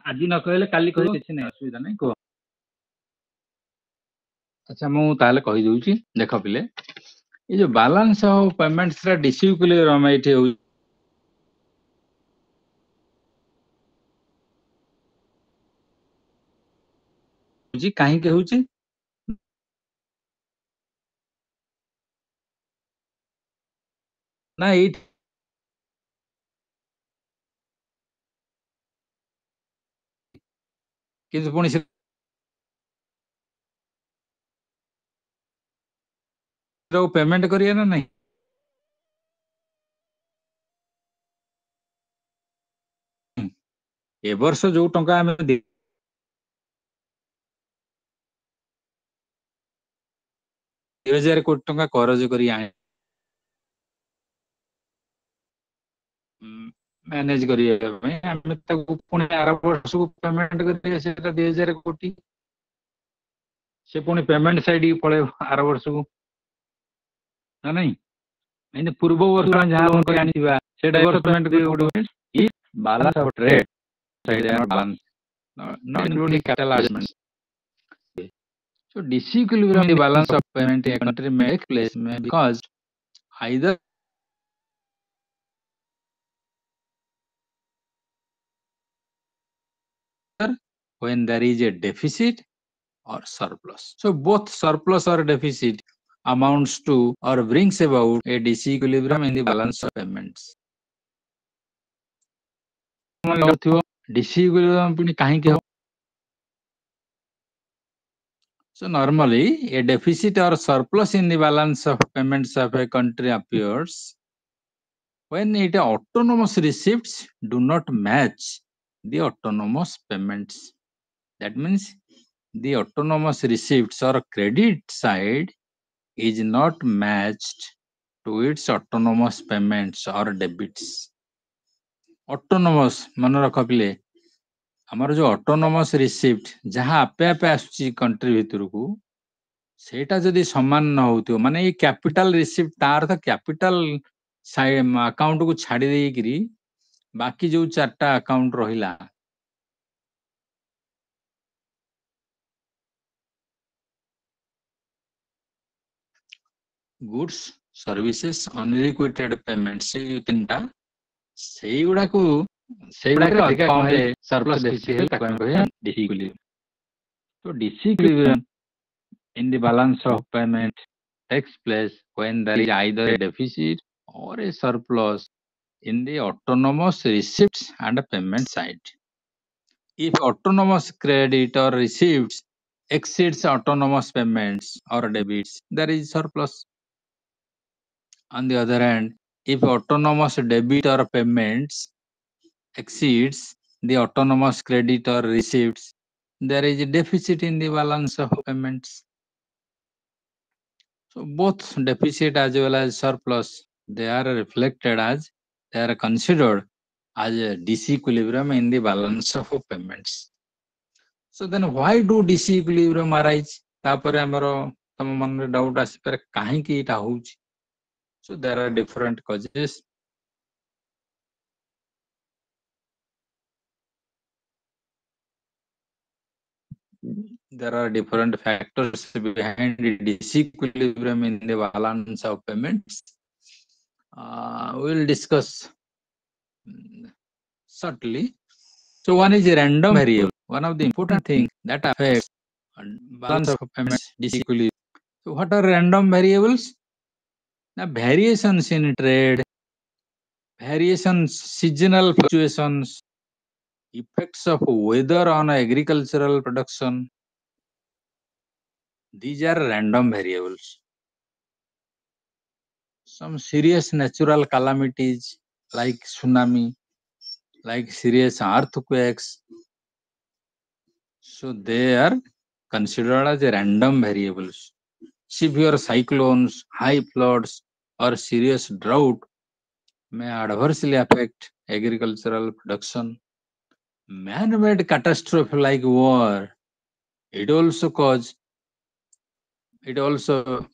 ଆଜି ନ କହିଲେ କାଲି କହିଲେ କିଛି ନାହିଁ ଅସୁବିଧା ନାହିଁ କୁହ. ଆଚ୍ଛା ମୁଁ ତାହେଲେ କହିଦଉଛି ଦେଖ ପିଲେ ଏ ଯୋଉ ବାଲାନ୍ସ ଅଫ ପେମେଣ୍ଟସ ର ଡିସିକ୍ୟୁଲିବ୍ରିୟମ ଏଇଠି ହଉଛି କାହିଁକି ହଉଛି ନା ଏଇଠି କିନ୍ତୁ ପୁଣି ସେ ପେମେଣ୍ଟ କରିବେ ନା ନାହିଁ ए वर्ष जो टंका आमे 2000 कोटी टंका करज करी आए मैनेज करिया में आमे ताकू पुणी आर वर्ष को पेमेंट करिया सेटा 2000 कोटी से पुणी पेमेंट साइड की पळे आर वर्ष को ना नहीं इन पूर्व वर्ष जहां लोन कर आनिबा सेटा वर्ष पेमेंट करियो ई balance of trade side and balance not including capital adjustments. So disequilibrium in the balance of payment in a country may take place because either when there is a deficit or surplus. So both surplus or deficit amounts to or brings about a disequilibrium in the balance of payments. Disequilibrium पुनी काहे के हो? So normally a deficit or surplus in the balance of payments of a country appears when its autonomous receipts do not match the autonomous payments. That means the autonomous receipts or credit side is not matched to its autonomous payments or debits. Autonomous मन रख पिले हमर जो autonomous receipt जहां आपे आपे आसुची country भितर को सेटा जदि समान न होतो माने ये कैपिटल रिसीप्ट तार तो कैपिटल अकाउंट को छाड़ी देई करी बाकी जो चारटा अकाउंट रहिला गुड्स सर्विसेज अनरिक्वेटेड पेमेंट्स से तीनटा सेगुडा को सेगुडा अधिक कहले सरप्लस डेफिसिट ताको हम कहे डिसइक्विलिब्रियम तो disequilibrium in the balance of payment takes place when there is either a deficit or a surplus in the autonomous receipts and payment side. If autonomous credit or receipts exceeds autonomous payments or debits, there is surplus. On the other hand, if autonomous debit or payments exceeds the autonomous credit or receipts, there is a deficit in the balance of payments. So both deficit as well as surplus, they are reflected as, they are considered as a disequilibrium in the balance of payments. So then why do disequilibrium arise? तापर हमरो तम मन रे doubt आसी पर काहे की इटा होउची. So there are different causes. There are different factors behind the disequilibrium in the balance of payments. We will discuss shortly. So one is a random variable. One of the important things that affects balance of payments disequilibrium. So what are random variables? Now variations in trade, variations, seasonal fluctuations, effects of weather on agricultural production. These are random variables. Some serious natural calamities like tsunami, like serious earthquakes. So they are considered as random variables. Severe cyclones, high floods, or serious drought may adversely affect agricultural production. Man-made catastrophe like war, it also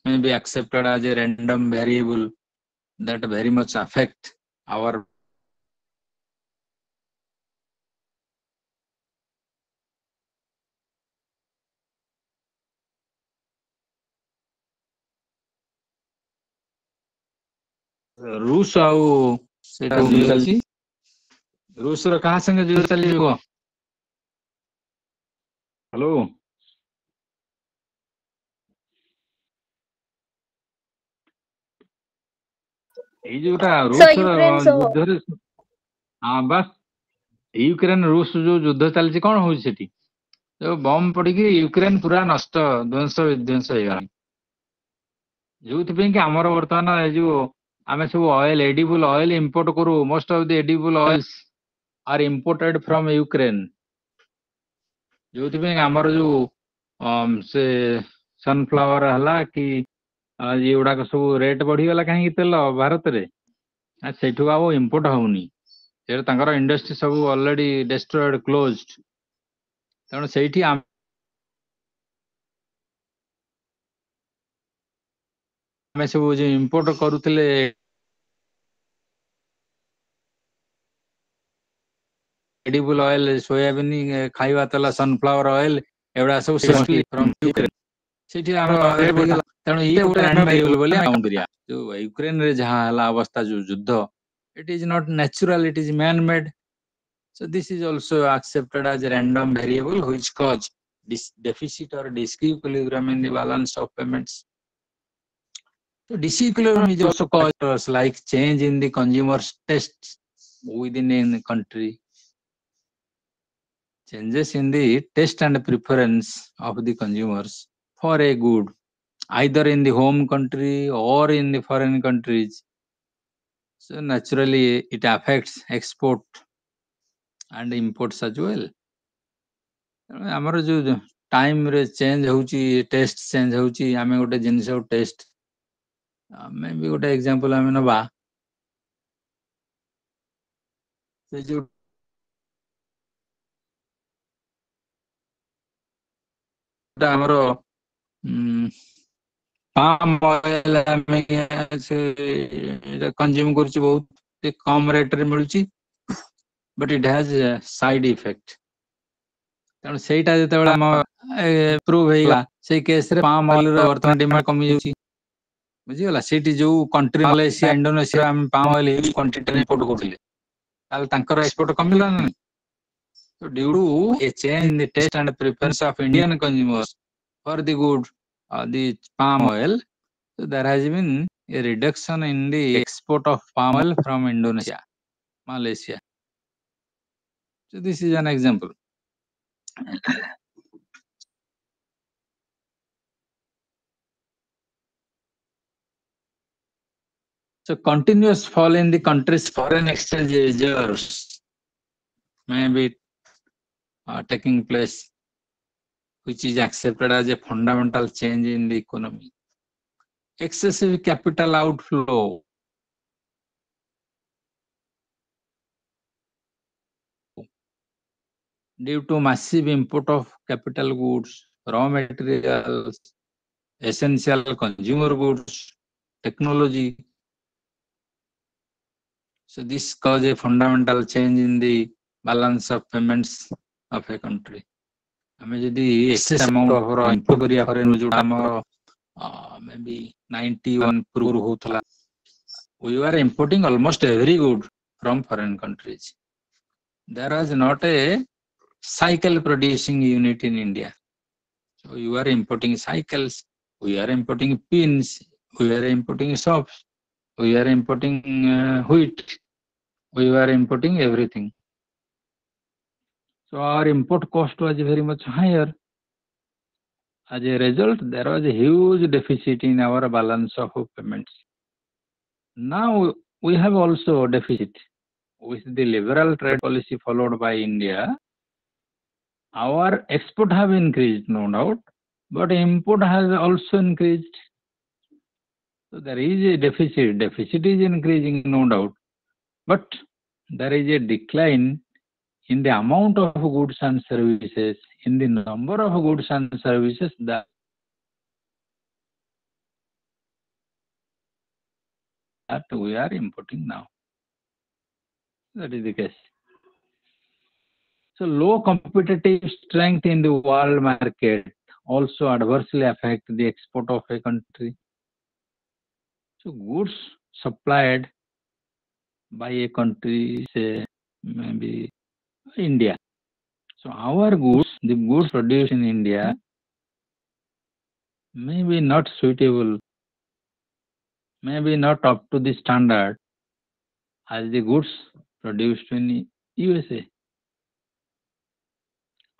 may be accepted as a random variable that very much affect our रूस आउ सेटा जुझ चलछि रूस रो कहा संगे जुझ चली को hello ए जोटा रूस यूक्रेन सह युद्ध रे हां बस यूक्रेन रूस जो युद्ध चलछि कोन होई सेठी जो बम पड़ी कि यूक्रेन पूरा नष्ट ध्वंस विध्वंस हो गया जोथि पे कि हमर वर्तमान ए जो आमे सब ऑयल एडिबल ऑयल इंपोर्ट करू most of the edible oils are imported from Ukraine. ଯୋଉଥିପାଇଁ ଆମର ଯୋଉ ସେ ସନଫ୍ଲାୱାର ହେଲା କି ଏଗୁଡାକ ସବୁ ରେଟ୍ ବଢିଗଲା କାହିଁକି ତେଲ ଭାରତରେ ସେଇଠୁ ଆଉ ଇମ୍ପୋର୍ଟ ହଉନି ସେଟା ତାଙ୍କର ଇଣ୍ଡଷ୍ଟ୍ରି ସବୁ ଅଲରେଡି ଡେଷ୍ଟ୍ରଏଡ୍ କ୍ଲୋଜ୍ଡ ତେଣୁ ସେଇଠି ଆମେ ସବୁ ଯୋଉ ଇମ୍ପୋର୍ଟ କରୁଥିଲେ edible oil soybean ଖାଇବା ତେଲ sunflower oil ଏଗୁଡା ସବୁ ସେଇଠି ଆମର ରେଟ୍ ବଢିଗଲା ତେଣୁ ଇଏ ଗୋଟେ ଭେରିଏବଲ ବୋଲି ଆମେ କାଉଣ୍ଟ କରିବା ଯୋଉ ୟୁକ୍ରେନ ରେ ଯାହା ହେଲା ଅବସ୍ଥା ଯୋଉ ଯୁଦ୍ଧ it is not natural, it is man made. So this is also accepted as a random variable which cause this deficit or disequilibrium in the balance of payments. So disequilibrium is also caused like change in the consumer's tastes within a country, changes in the taste and preference of the consumers for a good, either in the home country or in the foreign countries. So naturally it affects export and imports as well. ଆମର ଯୋଉ time ରେ change ହଉଛି taste change ହଉଛି ଆମେ ଗୋଟେ ଜିନିଷ test ଆମେ ବି ଗୋଟେ ଏକ୍ସାମ୍ପଲ ଆମେ ନବା ସେ ଯୋଉ ଆମର palm oil ଆମେ କନଜ୍ୟୁମ କରୁଛୁ ବହୁତ କମ ରେଟ ରେ ମିଳୁଛି but it has a side effect. ତେଣୁ ସେଇଟା ଯେତେବେଳେ ଆମ ପ୍ରୁଭ ହେଇଗଲା ସେଇ କେସରେ ପାମ ଅଏଲ ର ବର୍ତ୍ତମାନ ଡିମାଣ୍ଡ କମି ଯାଉଛି ବୁଝିଗଲା ସେଇଠି ଯୋଉ କଣ୍ଟ୍ରି ମାଲେସିଆ ଇଣ୍ଡୋନେସିଆ ଆମେ palm oil use quantity import କରୁଥିଲେ ତାହେଲେ ତାଙ୍କର ଏକ୍ସପୋର୍ଟ କମିଲା ନା ନାହିଁ so due to a change in the taste and preference of Indian consumers for the good the palm oil so there has been a reduction in the export of palm oil from Indonesia Malaysia. So this is an example. So continuous fall in the country's foreign exchange reserves may be taking place, which is accepted as a fundamental change in the economy. Excessive capital outflow due to massive import of capital goods, raw materials, essential consumer goods, technology. So this cause a fundamental change in the balance of payments of a country. ଆମେ ଯଦି excess amount of import କରିବା ପରେ ଯୋଉଟା ଆମର maybe 91 ପୂର୍ବରୁ ହଉଥିଲା we were importing almost every good from foreign countries. There was not a cycle producing unit in India. So you are importing cycles, we are importing pins, we are importing soaps, we are importing wheat, we were importing everything. So our import cost was very much higher. As a result, there was a huge deficit in our balance of payments. Now we have also a deficit. With the liberal trade policy followed by India, our export have increased, no doubt, but import has also increased. So there is a deficit. Deficit is increasing, no doubt, but there is a decline in the amount of goods and services, in the number of goods and services that we are importing now. That is the case. So low competitive strength in the world market also adversely affect the export of a country. So goods supplied by a country, say maybe India. So our goods, the goods produced in India, may be not suitable, maybe not up to the standard as the goods produced in USA.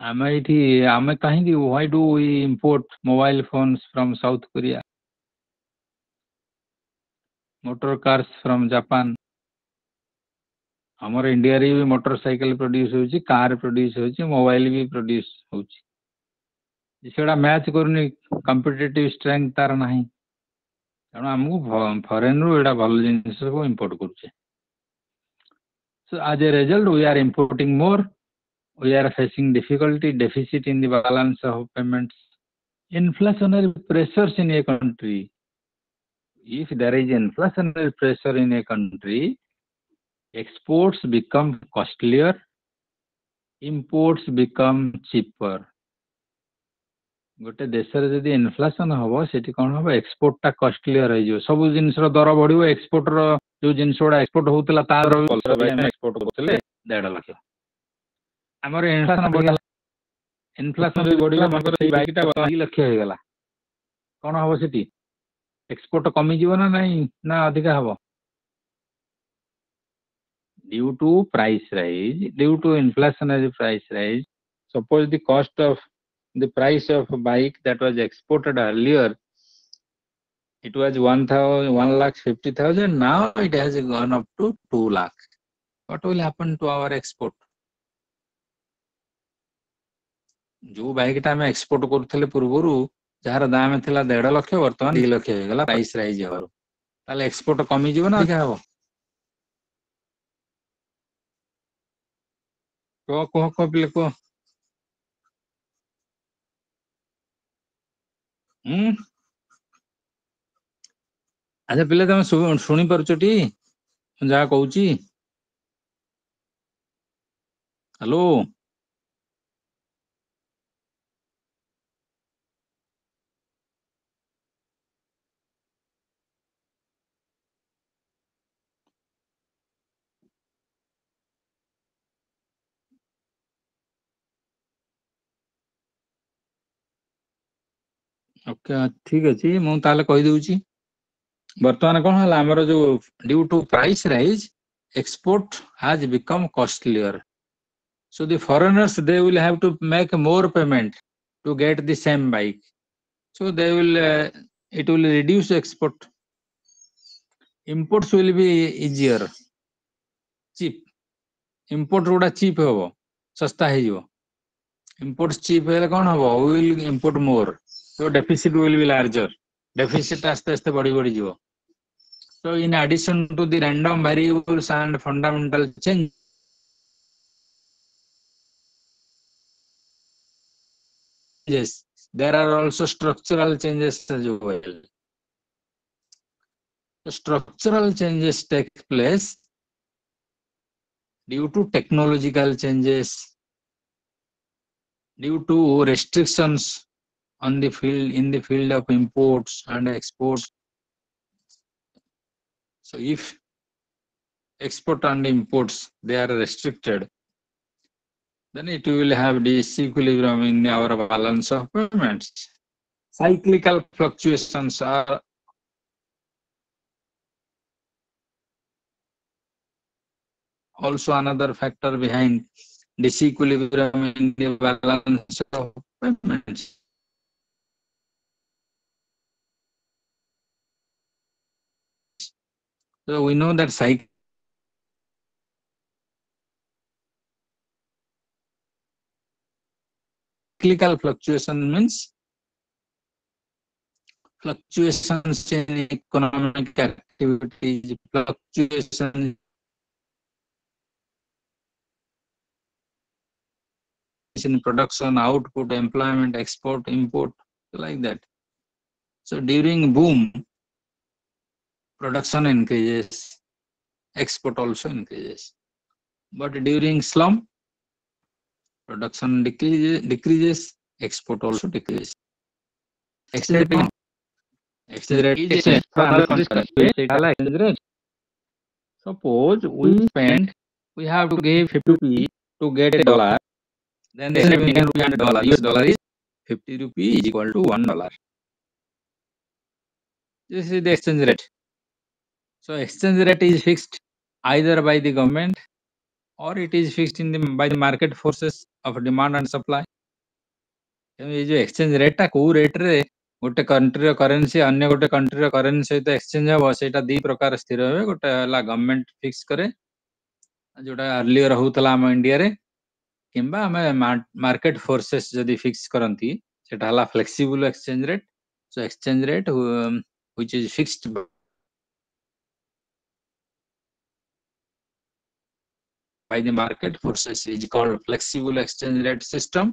Why do we import mobile phones from South Korea, motor cars from Japan, हमर India रे भी motorcycle produce होची, car produce होची, mobile भी produce होची। सेटा match करनी competitive strength तार नाही, तेणु आमको फॉरेन रु एटा भल जिनिस को इंपोर्ट करूचे। So as a result, we are importing more. We are facing difficulty, deficit in the balance of payments, inflationary pressures in a country. If there is inflationary pressure in a country, exports become costlier, imports become cheaper. गोटे देश रे जदि inflation हबो सेठी कोन हबो, export टा costlier हो जो, सब जिनिस रो दर बढ़िबो, एक्सपोर्ट रो जो जिनिस गुडा एक्सपोर्ट होउतला तार एक्सपोर्ट करतले 1.5 लाख। हमर इन्फ्लेशन बढ़िया, इन्फ्लेशन बढ़िबो मतलब सेई बाइक टा 2 लाख हो गेला, कोन हबो सेठी एक्सपोर्ट कमी जीवो ना नहीं ना अधिका हबो? Due to price rise, due to inflationary price rise, suppose the cost of the price of a bike that was exported earlier, it was 1,50,000. Now it has gone up to 2 lakh. What will happen to our export? जो bike टा में export करथले पूर्वरु jar दाम थिला 1.5 लाख, वर्तमान 2 लाख हो गेला price rise हेबार, ताले export कमी जीव ना क्या हबो? को पिले को अच्छा पिले तुम शुणी पारुचटी जहा कहूची? हेलो ओके ठीक अछि, मु ताले कहि देउची। वर्तमान कोन हला हमर जो due to price rise, export has become costlier, so the foreigners they will have to make more payment to get the same bike, so they will it will reduce export. Imports will be easier, cheap, import Rodan cheap होबो, सस्ता है जो imports cheap है कोन होबो, we will import more, so deficit will be larger, deficit आस्ते आस्ते बढ़ी बढ़ी जीवो। So in addition to the random variables and fundamental changes, there are also structural changes as well. The structural changes take place due to technological changes, due to restrictions on the field, in the field of imports and exports. So if export and imports they are restricted, then it will have disequilibrium in our balance of payments. Cyclical fluctuations are also another factor behind disequilibrium in the balance of payments. So we know that cyclical fluctuation means fluctuations in economic activities, fluctuations in production, output, employment, export, import, like that. So during boom, production increases, export also increases. But during slump, production decreases, export also decreases. Exchange rate is exchange rate. Suppose we spend, we have to give 50 rupees to get a dollar, then the Indian rupee and dollar, US dollar is 50 rupees is equal to $1. This is the exchange rate. So exchange rate is fixed either by the government or it is fixed in the by the market forces of demand and supply. ये जो exchange rate टा को rate रे गोटे country रो currency अन्य गोटे country रो currency सहित exchange हो, सेटा दी प्रकार स्थिर होवे। गोटे हला गवर्नमेंट फिक्स करे जोटा अर्लियर होतला हम इंडिया रे किंबा हमें मार्केट फोर्सेस जदी फिक्स करंती सेटा हला flexible exchange rate so exchange rate which is fixed by the market forces is called flexible exchange rate system,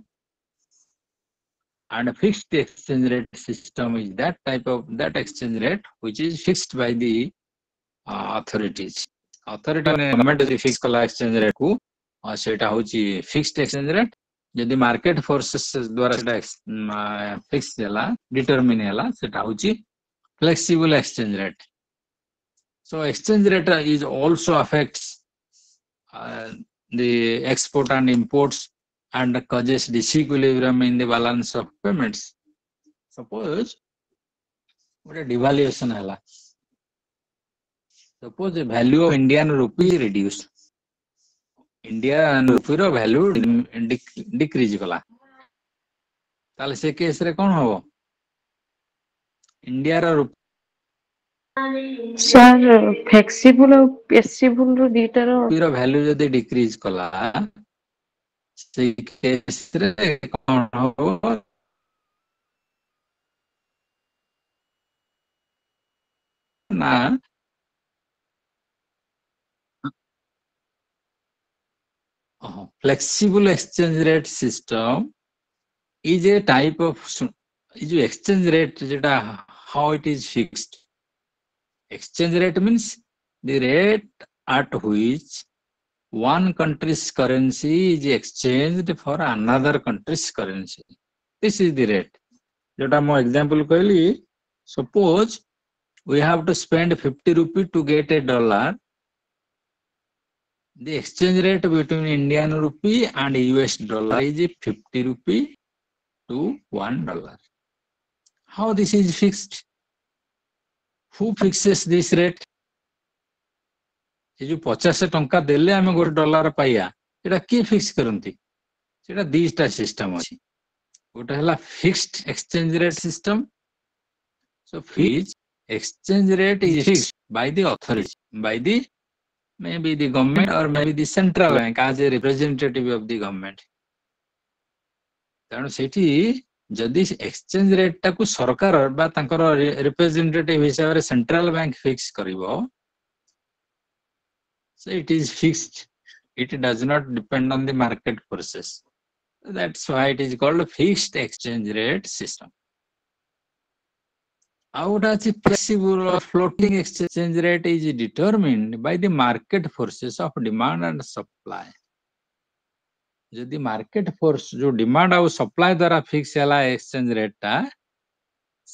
and a fixed exchange rate system is that type of that exchange rate which is fixed by the authorities. Authority government is fixed kala exchange rate ku सेटा होची fixed exchange rate यदि market forces द्वारा सेटा fix होला determine होला सेटा होची flexible exchange rate. So exchange rate is also affects the export and imports and causes disequilibrium in the balance of payments. Suppose what a devaluation hela. Suppose the value of Indian rupee is reduced. Indian rupee ro value decrease kala. ताले से case रे कौन हो India रो sir flexible और पेसिबल रो दीटार रुपी रो value जदी decrease कला से केस रे कौन हो ना flexible exchange rate system is a type of is exchange rate jeta how it is fixed. Exchange rate means the rate at which one country's currency is exchanged for another country's currency. This is the rate. Jeta mo example कहली suppose we have to spend 50 rupee to get a dollar. The exchange rate between Indian rupee and US dollar is 50 rupee to $1. How this is fixed? Who fixes this rate? ये जो 50 टंका देले आमे गोटे dollar पाइया एटा की fix करंती सेटा दीटा system अछि गोटे हला fixed exchange rate system so fixed exchange rate is fixed by the authority by the maybe the government or maybe the central bank as a representative of the government. तेणु सेठी जदि exchange rate टाकू सरकार बा तांकर representative हिसाब रे central bank fix करिवो so it is fixed. It does not depend on the market forces. That's why it is called a fixed exchange rate system. Out of the flexible or floating exchange rate is determined by the market forces of demand and supply. जदि market force जो demand और supply द्वारा fix होला exchange rate टा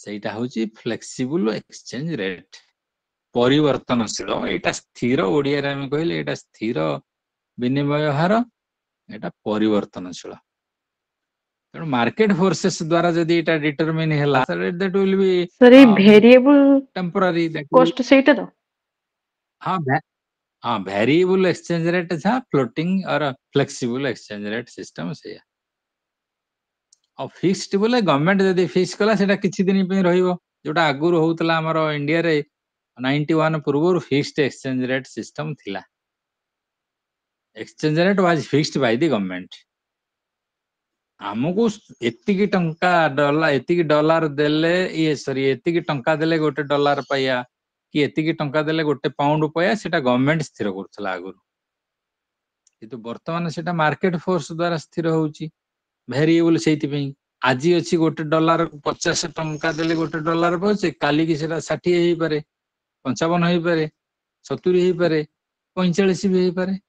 सेटा होची flexible exchange rate परिवर्तनशील एटा स्थिर ओडिया रे हम कहले एटा स्थिर विनिमय हार एटा परिवर्तनशील तेणु मार्केट फोर्सेस द्वारा जदि एटा डिटरमिन होला दैट विल बी सर ये वेरिएबल टेम्पररी कॉस्ट सेटा तो हां हाँ वेरिएबल एक्सचेंज रेट था फ्लोटिंग और फ्लेक्सिबल एक्सचेंज रेट सिस्टम से और फिक्स्ड बोले गवर्नमेंट जदी फिक्स कला सेटा किछि दिन पे रहिबो जोटा आगुर होतला हमर इंडिया रे 91 पूर्व फिक्स्ड एक्सचेंज रेट सिस्टम थिला exchange rate was fixed by the government हमको एतिकी टंका डॉलर एतिकी डॉलर देले ये सॉरी एतिकी टंका देले गोटे डॉलर पाया कि एतिकी टंका देले गोटे पाउंड पाया सेटा गवर्नमेंट स्थिर करथला आगुर किंतु वर्तमान सेटा मार्केट फोर्स द्वारा स्थिर होउची वेरिएबल सेति पे आज अच्छी गोटे डॉलर 50 टंका देले गोटे डॉलर पहुंचे काली की सेटा 60 हेई पारे 55 हेई पारे 70 हेई पारे 45 भी हेई पारे.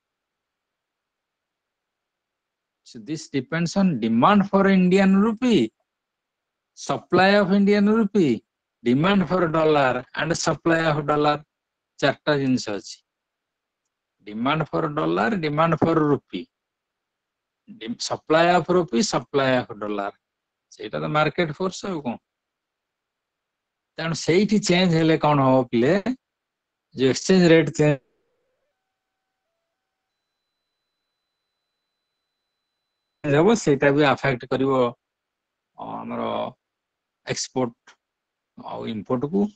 So this depends on demand for Indian rupee, supply of Indian rupee, demand for dollar and supply of dollar. चारटा जिनस अछि demand for dollar, demand for rupee, supply of rupee, supply of dollar. सेटा तो market force है को तेणु सेठी change हेले कोन हो play जो exchange rate change हेबो सेटा भी अफेक्ट करिवो हमरो एक्सपोर्ट और इंपोर्ट को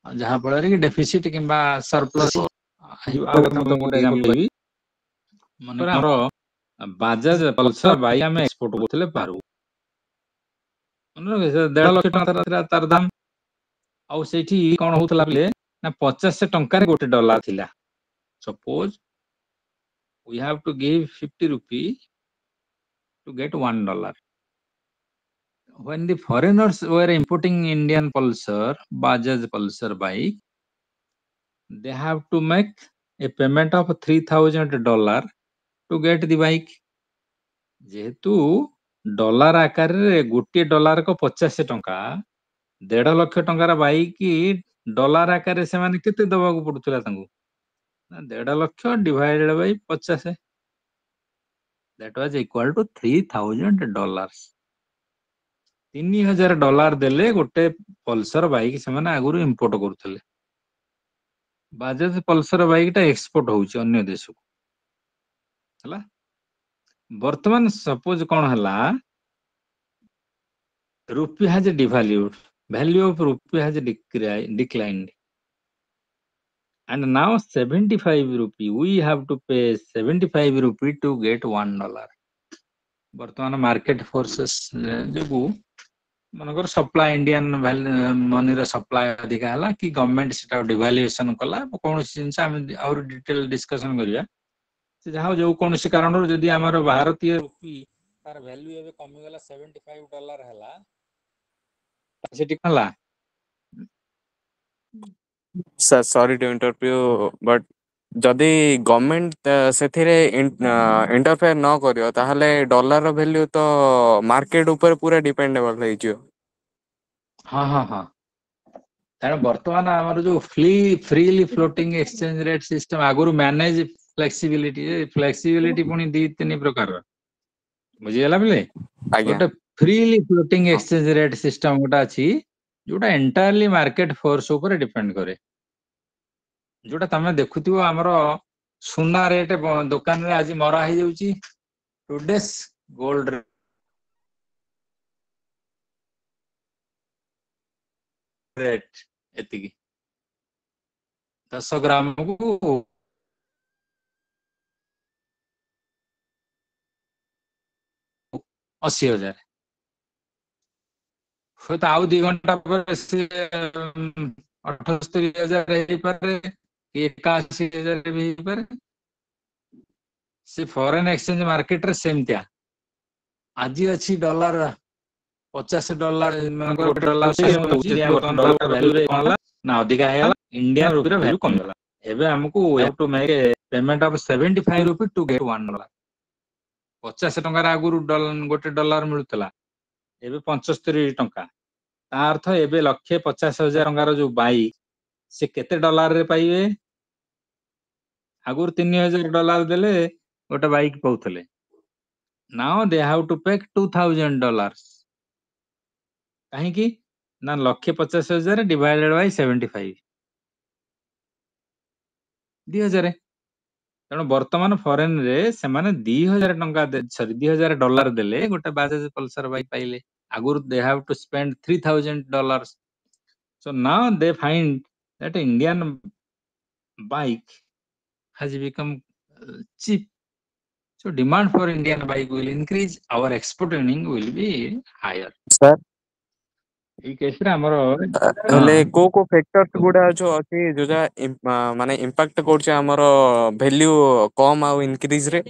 जहां फल रे डेफिसिट किंबा सरप्लस आ तुम गोटे एग्जांपल देबी ମନେକର ଆମର ବାଜାଜ ପଲ୍ସର ବାଇକ୍ ଆମେ ଏକ୍ସପୋର୍ଟ କରୁଥିଲେ ବାହାରକୁ, 1.5 ଲକ୍ଷ ଟଙ୍କା ଥିଲା ତାର ଦାମ। ଆଉ ସେଇଠି କଣ ହଉଥିଲା ବୋଲେ ନା 50 ଟଙ୍କାରେ $1 ଥିଲା। Suppose we have to give 50 rupees to get $1. When the foreigners were importing Indian Pulsar, Bajaj Pulsar bike, they have to make a payment of $3,000 to get the bike. ଯେହେତୁ ଡଲାର ଆକାରରେ $1 କ 50 ଟଙ୍କା, 1.5 ଲକ୍ଷ ଟଙ୍କାର ବାଇକ୍ ଡଲାର ଆକାରରେ ସେମାନେ କେତେ ଦବାକୁ ପଡୁଥିଲା ତାଙ୍କୁ? 1.5 ଲକ୍ଷ divided by 50, that was equal to $3,000. $3,000 ଦେଲେ ଗୋଟେ ପଲ୍ସର ବାଇକ୍ ସେମାନେ ଆଗରୁ ଇମ୍ପୋର୍ଟ କରୁଥିଲେ। ବାଜାଜ ପଲ୍ସର ବାଇକ୍ ଟା ଏକ୍ସପୋର୍ଟ ହଉଛି ଅନ୍ୟ ଦେଶକୁ, ହେଲା। ବର୍ତ୍ତମାନ ସପୋଜ କଣ ହେଲା, rupee has devalued, value of rupee has declined, and now 75 rupee, we have to pay 75 rupee to get $1. ବର୍ତ୍ତମାନ ମାର୍କେଟ ଫୋର୍ସେସ୍ ଯୋଗୁ ମନେକର ସପ୍ଲାଏ ଇଣ୍ଡିଆନ ମନିର ସପ୍ଲାଏ ଅଧିକା ହେଲା କି ଗଭର୍ଣ୍ଣମେଣ୍ଟ ସେଟା ଡିଭାଲୁଏସନ କଲା, କୌଣସି ଜିନିଷ ଆମେ ଆହୁରି ଡିଟେଲ ଡିସ୍କସନ କରିବା। ସେ ଯାହା ଯୋଉ କୌଣସି କାରଣରୁ ଯଦି ଆମର ଭାରତୀୟ ରୁପି ତାର ଭ୍ୟାଲ୍ୟୁ ଏବେ କମିଗଲା $75 ହେଲା, ସେଠି କଣ ହେଲା? Sir, sorry to interrupt you, but ଯଦି ଗଭର୍ଣ୍ଣମେଣ୍ଟ ସେଥିରେ ଇଣ୍ଟରଫେୟାର ନ କରିବ ତାହେଲେ ଡଲାର ଭ୍ୟାଲ୍ୟୁ ତ ମାର୍କେଟ ଉପରେ ପୁରା ଡିପେଣ୍ଡେବଲ ହେଇଯିବ। ହଁ ହଁ ହଁ, କାରଣ ବର୍ତ୍ତମାନ ଆମର ଯୋଉ freely floating exchange rate system, ଆଗରୁ ମ୍ୟାନେଜ ଫ୍ଲେକ୍ସିବିଲିଟି ପୁଣି 2-3 ପ୍ରକାର, ବୁଝିଗଲା ବୋଲେ? ଆଜ୍ଞା ଗୋଟେ freely floating exchange rate system ଗୋଟେ ଅଛି, ଯୋଉଟା ଏଣ୍ଟାୟାରଲି ମାର୍କେଟ ଫୋର୍ସ ଉପରେ ଡିପେଣ୍ଡ କରେ। ଯୋଉଟା ତମେ ଦେଖୁଥିବ ଆମର ସୁନା ରେଟ୍ ଦୋକାନରେ ଆଜି ମରା ହେଇଯାଉଛି, ଟୁଡେସ୍ ଗୋଲ୍ଡ ରେଟ୍ ଏତିକି, 10 ଗ୍ରାମକୁ 80,000। ହୁଏତ ଆଉ 2 ଘଣ୍ଟା ପରେ ସେ 78,000 ହେଇପାରେ, 81,000 ବି ହେଇପାରେ। ସେ ଫରେନ୍ ଏକ୍ସଚେଞ୍ଜ ମାର୍କେଟରେ ସେମିତିଆ, ଆଜି ଅଛି ଡଲାର $50, ନା ଅଧିକା ହେଇଗଲା, ଇଣ୍ଡିଆନ ରୁପିର ଭ୍ୟାଲୁ କମିଗଲା। ଏବେ ଆମକୁ we have to make a payment of 75 rupees to get $1। 50 ଟଙ୍କାରେ ଆଗରୁ $1 ମିଳୁଥିଲା, ଏବେ 75 ଟଙ୍କା। ତା ଅର୍ଥ ଏବେ 1,50,000 ଟଙ୍କାର ଯୋଉ ବାଇକ୍ ସେ କେତେ ଡଲାରରେ ପାଇବେ? ଆଗରୁ $3,000 ଦେଲେ ଗୋଟେ ବାଇକ୍ ପାଉଥିଲେ, now they have to pay $2,000। କାହିଁକି ନା 1,50,000 divided by 75, 2,000। ତେଣୁ ବର୍ତ୍ତମାନ ଫରେନ୍ ରେ ସେମାନେ $2,000 ଦେଲେ ଗୋଟେ ବାଜାଜ ପଲ୍ସର ବାଇକ୍ ପାଇଲେ। ଆଗରୁ they have to spend $3,000। So now they find that Indian bike has become cheap. So demand for Indian bike will increase, our export earning will be higher। Sir ଏଇ କେସରେ ଆମର ହେଲେ କୋଉ କୋଉ ଫ୍ୟାକ୍ଟର୍ସ ଗୁଡା ଯୋଉ ଅଛି ଯୋଉଟା ମାନେ ଇମ୍ପାକ୍ଟ କରୁଛି ଆମର ଭ୍ୟାଲ୍ୟୁ କମ ଆଉ ଇନକ୍ରିଜ ରେ?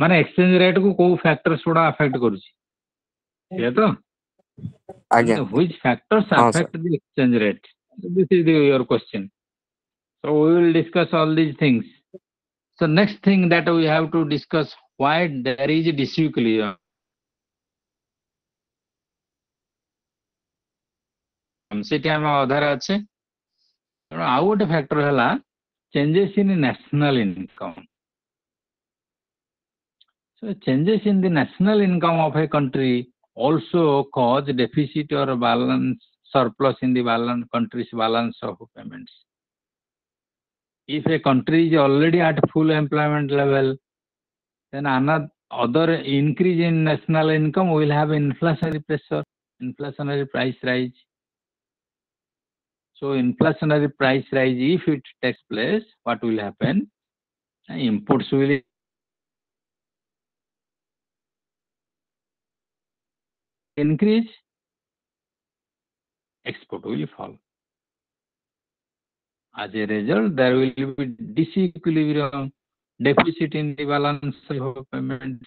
ମାନେ ଏକ୍ସଚେଞ୍ଜ ରେଟ୍ କୁ କୋଉ ଫ୍ୟାକ୍ଟର୍ସ ଗୁଡା ଆଫେକ୍ଟ କରୁଛି, ସେଇଆ ତ? ଆଜ୍ଞା Which factors ହଁ affect sir. the exchange rate? This is your question. So we will discuss all these things. So next thing that we have to discuss, why there is disequilibrium. ସେଠି ଆମେ ଅଧାରେ ଅଛେ। ତେଣୁ ଆଉ ଗୋଟେ ଫ୍ୟାକ୍ଟର ହେଲା changes in national income. So changes in the national income of a country also cause deficit or balance surplus in the country's balance of payments. If a country is already at full employment level, then other increase in national income will have inflationary pressure, inflationary price rise. So inflationary price rise, if it takes place, what will happen? Imports will increase, export will fall. As a result, there will be disequilibrium, deficit in the balance of payments,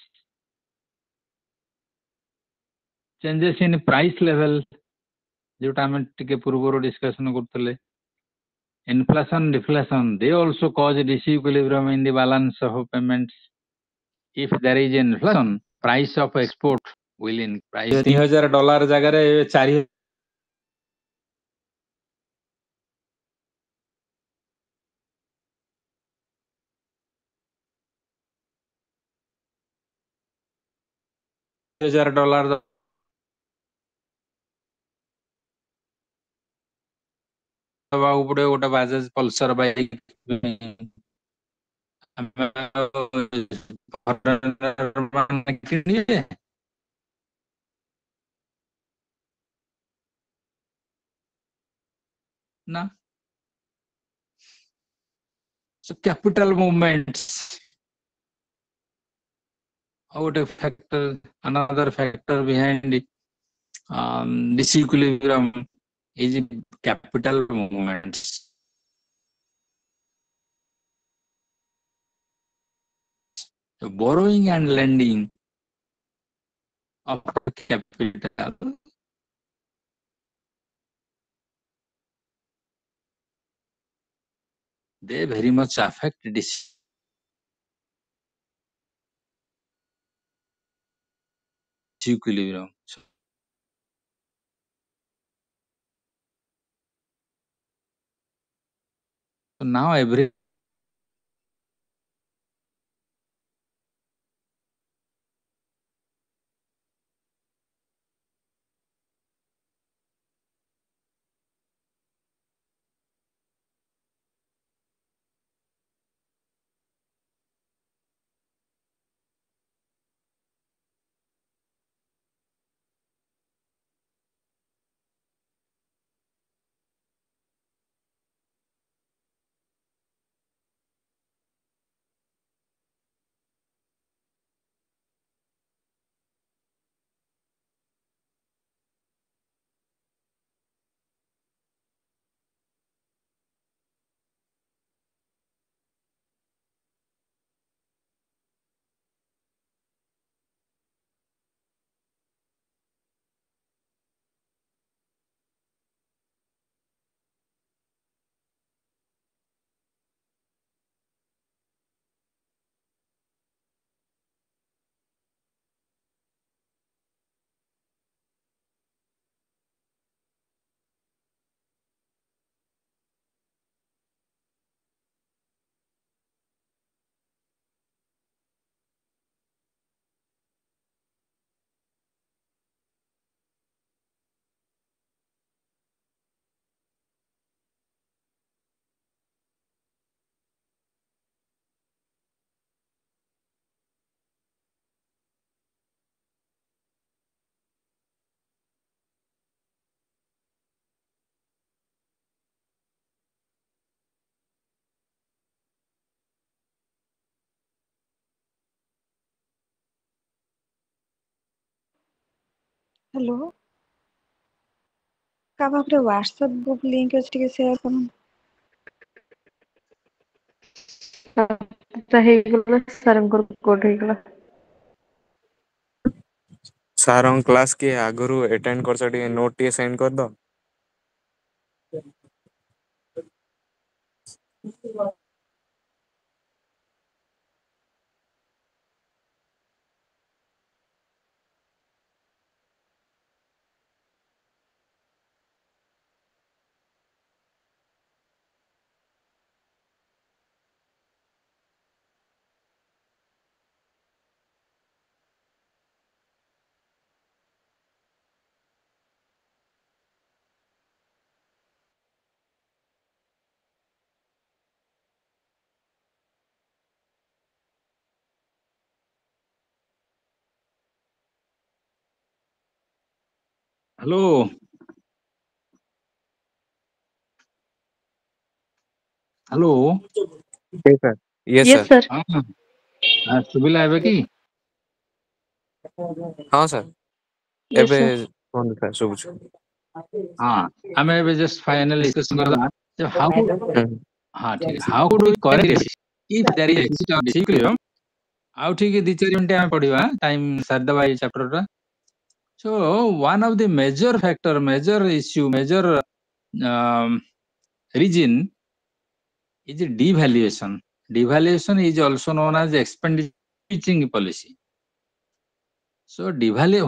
changes in price level, जोटा हम टिके पूर्व discussion करते inflation, deflation, they also cause disequilibrium in the balance of payments. If there is inflation, price of export will increase. $3,000 ଜାଗାରେ 4,000 dollar ଦବାକୁ ପଡିବ ଗୋଟେ Bajaj Pulsar bike କିଣିବେ ନା so capital movements ଗୋଟେ factor, another factor behind disequilibrium is capital movements. So borrowing and lending of capital they very much affect disequilibrium. So now every hello का पाखरे WhatsApp group link अछि ଟିକେ share करन ହେଇଗଲା ସାରଙ୍କର code ହେଇଗଲା sir class କିଏ ଆଗରୁ ଆଟେଣ୍ଡ କରିଛ ଟିକେ ନୋଟ୍ ଟିକେ ସେଣ୍ଡ କରିଦବ। hello hello ठीक है Yes, Yes, sir. sir. ଶୁଭିଲା ଏବେ କି? ହଁ ସାର୍ Yes, ଏବେ sir. କୁହନ୍ତୁ ସାର୍ ଶୁଭୁଛୁ। ହଁ ଆମେ ଏବେ just final discussion କରିଦବା ଯେ how to ହୁଁ। ହଁ ଠିକ how could we correct this if there is exit of equilibrium। ଆଉ ଠିକ 2-4 ମିନିଟ ଆମେ ପଢିବା ଟାଇମ ସାରିଦବା ଏଇ ଚାପ୍ଟର ଟା। So one of the major factor, major issue, major reason is devaluation. Devaluation is also known as expenditure policy. So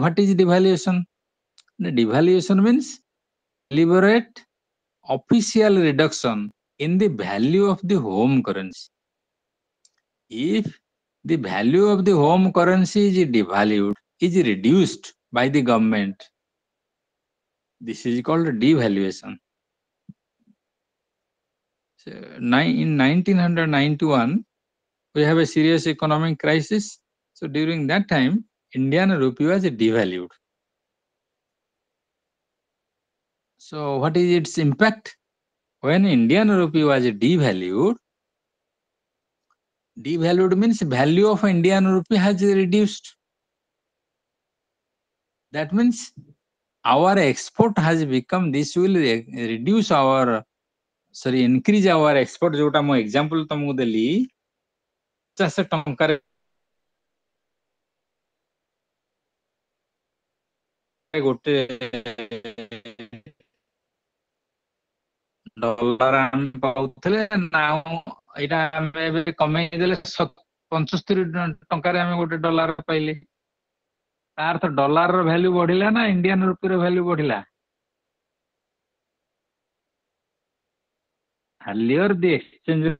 what is devaluation? The devaluation means deliberate official reduction in the value of the home currency. If the value of the home currency is devalued, is reduced by the government, this is called devaluation. So, in 1991, we have a serious economic crisis. So during that time, Indian rupee was devalued. So what is its impact? When Indian rupee was devalued means value of Indian rupee has reduced. That means our export has become, this will reduce our, increase our export. जोटा मो example तुमको देली 50 टंका गोटे dollar हम पाउथले now एटा हमें भी कमाई देले 75 टंका रे हमें गोटे डॉलर पाइले। तार तो डॉलर रो वैल्यू बढ़िला ना इंडियन रुपी रो वैल्यू बढ़िला? Earlier the exchange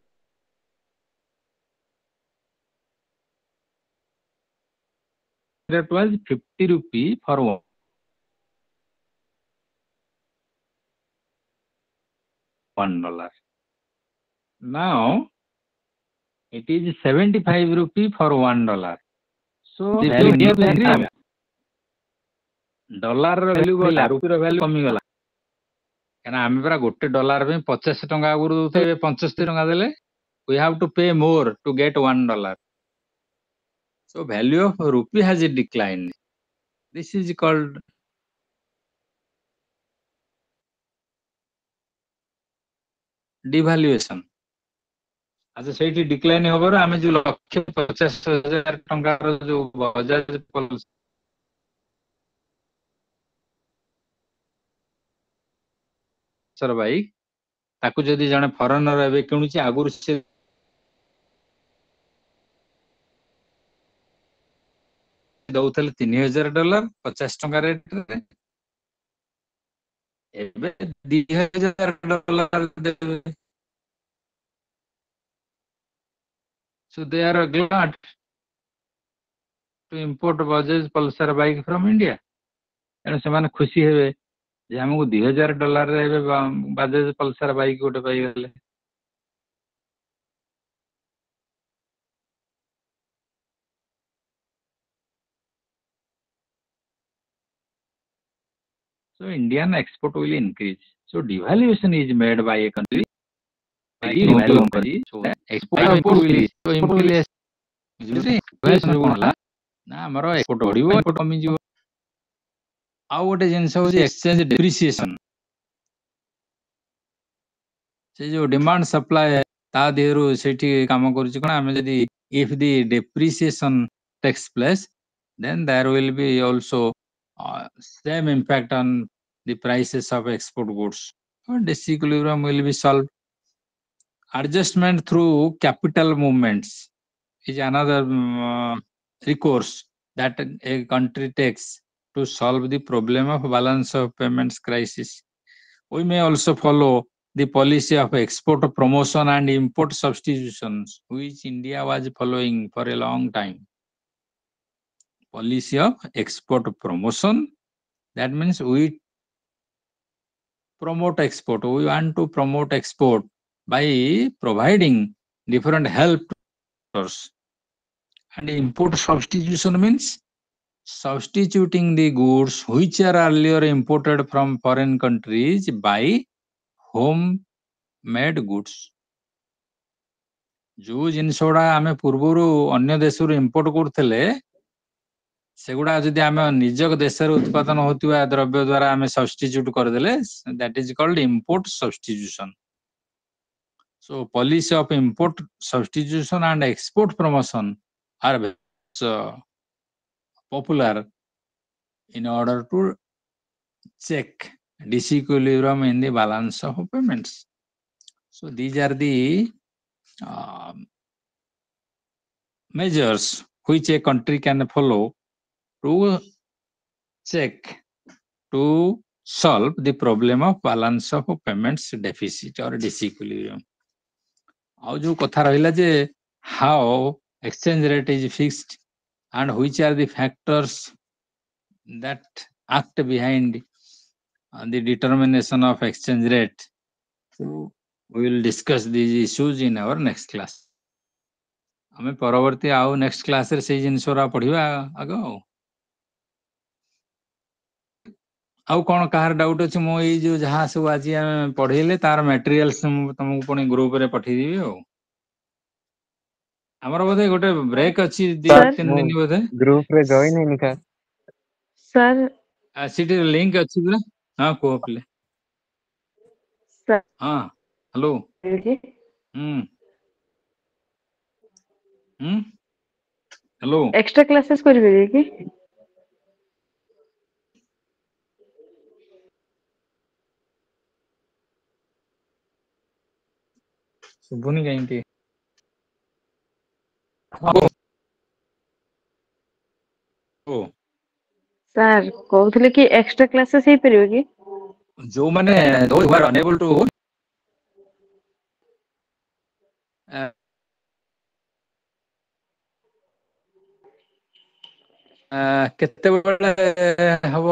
rate was 50 rupee for $1. Now it is 75 rupee for $1. So value dollar रो वैल्यू बढ़िला, रुपी रो वैल्यू कमी गला। काना आमे परा गोटे डॉलर पे 50 टंका आगुरु दउथे 75 टंका देले, we have to pay more to get $1. So value of rupee has declined. This is called devaluation. अच्छा ସେଇଠି decline ହବାରୁ ଆମେ ଯୋଉ 1,50,000 ଟଙ୍କାର ଯୋଉ ବଜାଜ ପଲ୍ସର ବାଇକ୍ ତାକୁ ଯଦି ଜଣେ ଫରେନର ଏବେ କିଣୁଛି, ଆଗରୁ ସେ ଦଉଥିଲେ $3,000 50 ଟଙ୍କା ରେଟରେ, ଏବେ $2,000 ଦେବେ। So they are glad to import Bajaj Pulsar bike from India. ତେଣୁ ସେମାନେ ଖୁସି ହେବେ ଯେ ଆମକୁ $2,000 ରେ ଏବେ ବାଜାଜ ପଲ୍ସର ବାଇକ୍ ଗୋଟେ ପାଇଗଲେ। So Indian export will increase. So devaluation is made by a country. Devaluation country, so export will increase. So devaluation କଣ ହେଲା ନା ଆମର export ବଢିବ, import କମିଯିବ। ଆଉ ଗୋଟେ ଜିନିଷ ହଉଛି exchange depreciation। ସେ ଯୋଉ demand supply ତା ଦେହରୁ ସେଇଠି କାମ କରୁଛି କଣ, ଆମେ ଯଦି if the depreciation takes place, then there will be also same impact on the prices of export goods. Disequilibrium will be solved. Adjustment through capital movements is another recourse that a country takes to solve the problem of balance of payments crisis. We may also follow the policy of export promotion and import substitutions, which India was following for a long time. Policy of export promotion, that means we promote export. We want to promote export by providing different help to exporters. And import substitution means substituting the goods which are earlier imported from foreign countries by home made goods. जो जिनिस गुड़ा आम पूर्वर अन्य देश import करते सेगुड़ा जदि आम निज देश उत्पादन होता द्रव्य द्वारा आम सब्स्टिट्यूट करदे that is called import substitution. So policy of import substitution and export promotion are popular in order to check disequilibrium in the balance of payments. So these are the measures which a country can follow to check to solve the problem of balance of payments deficit or disequilibrium. ଆଉ ଯୋଉ କଥା ରହିଲା ଯେ how exchange rate is fixed and which are the factors that act behind the determination of exchange rate. So we will discuss these issues in our next class. ଆମେ ପରବର୍ତ୍ତୀ ଆଉ next କ୍ଲାସରେ ସେଇ ଜିନିଷରା ପଢିବା ଆଗ ଆଉ କଣ କାହାର ଡାଉଟ ଅଛି ମୁଁ ଏଇ ଯୋଉ ଯାହା ସବୁ ଆଜି ଆମେ ପଢେଇଲେ ତାର ମ୍ୟାଟେରିଆଲ୍ସ ମୁଁ ତମକୁ ପୁଣି ଗ୍ରୁପରେ ପଠେଇଦେବି ଆଉ ଆମର ବୋଧେ ଗୋଟେ ବ୍ରେକ୍ ଅଛି Sir. 2-3 ଦିନ ବୋଧେ ଗ୍ରୁପ ରେ ଜଏନ୍ ହେଇନି କା Sir, ସେଠି ଲିଙ୍କ ଅଛି ପୁରା ହଁ କୁହ ପିଲେ sir, ହଁ ହ୍ୟାଲୋ okay. ହୁଁ ହୁଁ ହ୍ୟାଲୋ Extra classes କରିବେ କି? ଶୁଭୁନି କାହିଁକି ଓ Sir, କହୁଥିଲେ କି extra classes ହେଇପାରିବ କି? ଯୋଉମାନେ those who are unable to କେତେବେଳେ ହବ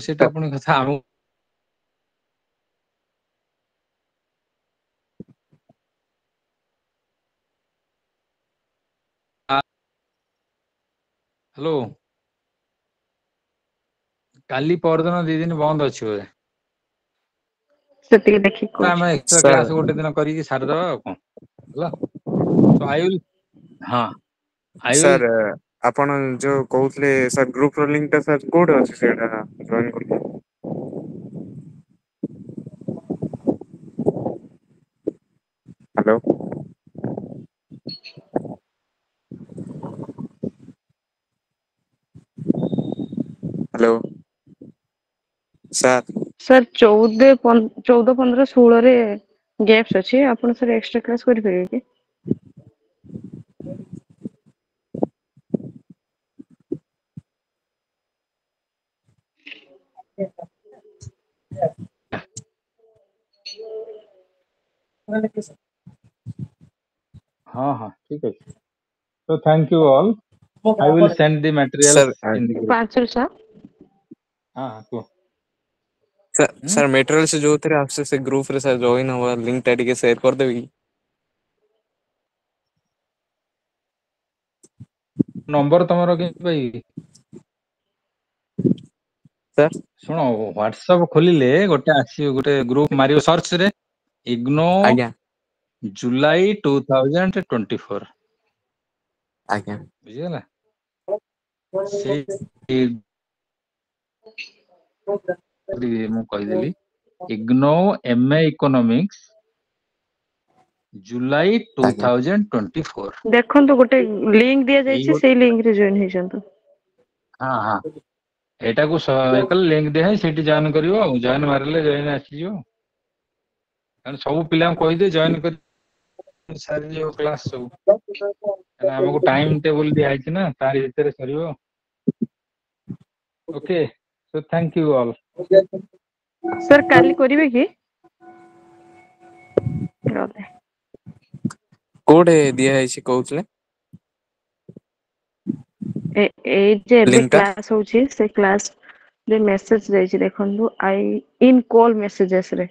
ସେଟା ପୁଣି କଥା ଆମକୁ ହ୍ୟାଲୋ କାଲି ପରଦିନ 2 ଦିନ ବନ୍ଦ ଅଛି ବୋଧେ ସେତିକି ଦେଖିକି କହୁଛି. ଆମେ ଏକ୍ସଟ୍ରା ସାର୍ କ୍ଲାସ ଗୋଟେ ଦିନ କରିକି ସାରିଦବା ଆଉ କଣ ହେଲା ସୋ ଆଇ ୱିଲ ହଁ ଆଇ ୱିଲ ସାର୍ ଆପଣ ଯୋଉ କହୁଥିଲେ ସାର୍ ଗ୍ରୁପ ର ଲିଙ୍କ ଟା ସାର୍ କୋଉଠି ଅଛି ସେଇଟା ଜଏନ୍ କରିବି ହ୍ୟାଲୋ ହ୍ୟାଲୋ ସାର୍ Sir, 14, 15, 16 ରେ ଗ୍ୟାପ୍ସ ଅଛି ଆପଣ sir extra class କରିପାରିବେ କି? ହଁ ହଁ ଠିକ ଅଛି so thank you all I will send the materials sir in the group 5 ରୁ 7 ହଁ କୁହ ସାର୍ ମେଟେରିଆଲ୍ସ ଯୋଉଥିରେ ଆସୁଛି ସେ ଗ୍ରୁପ ରେ ସାର୍ ଜଏନ୍ ହବା ଲିଙ୍କ ଟା ଟିକେ ସେୟାର କରିଦେବି କି ନମ୍ବର ତମର କେମିତି ପାଇବି ସାର୍ ଶୁଣ ହ୍ୱାଟ୍ସଆପ ଖୋଲିଲେ ଗୋଟେ ଆସିବ ଗୋଟେ ଗ୍ରୁପ ମାରିବ ସର୍ଚ୍ଚ ରେ ଇଗ୍ନୋ ଆଜ୍ଞା ଜୁଲାଇ 2024 ଆଜ୍ଞା ବୁଝିଗଲା ସେଇ ମୁଁ କହିଦେଲି ଇଗ୍ନୋ MA ଇକୋନୋମିକ୍ସ ଜୁଲାଇ ଆଜ୍ଞା 2024 ଦେଖନ୍ତୁ ଗୋଟେ ଲିଙ୍କ ଏଇ ଦିଆଯାଇଛି ସେଇ ଲିଙ୍କ ରେ ଜଏନ୍ ହେଇଯାନ୍ତୁ. ହଁ ହଁ ଏଇଟାକୁ କଲେ ଲିଙ୍କ ଦିଆ ସେଇଠି ଜଏନ କରିବ ଆଉ ଜଏନ ମାରିଲେ ଜଏନ ଆସିଯିବ କାରଣ ସବୁ ପିଲାଙ୍କୁ କହିଦିଏ ଜଏନ କରି ସାରିଯିବ କ୍ଲାସ ସବୁ କାରଣ ଆମକୁ ଟାଇମ ଟେବୁଲ ଦିଆହେଇଛି ନା ତାରି ଭିତରେ ସରିବ okay so thank you all Sir, କାଲି କରିବେ କି? ରହୁଛି. କୋଉଠି ଦିଆ ହେଇଛି କହୁଥିଲେ ଏଇ ଯେ ଏବେ ଲିଙ୍କ ଟା କ୍ଲାସ ହଉଛି ସେ କ୍ଲାସ ରେ ମେସେଜ ଯାଇଛି ଦେଖନ୍ତୁ ଆଇ ଇନ କଲ୍ ମେସେଜେସ ରେ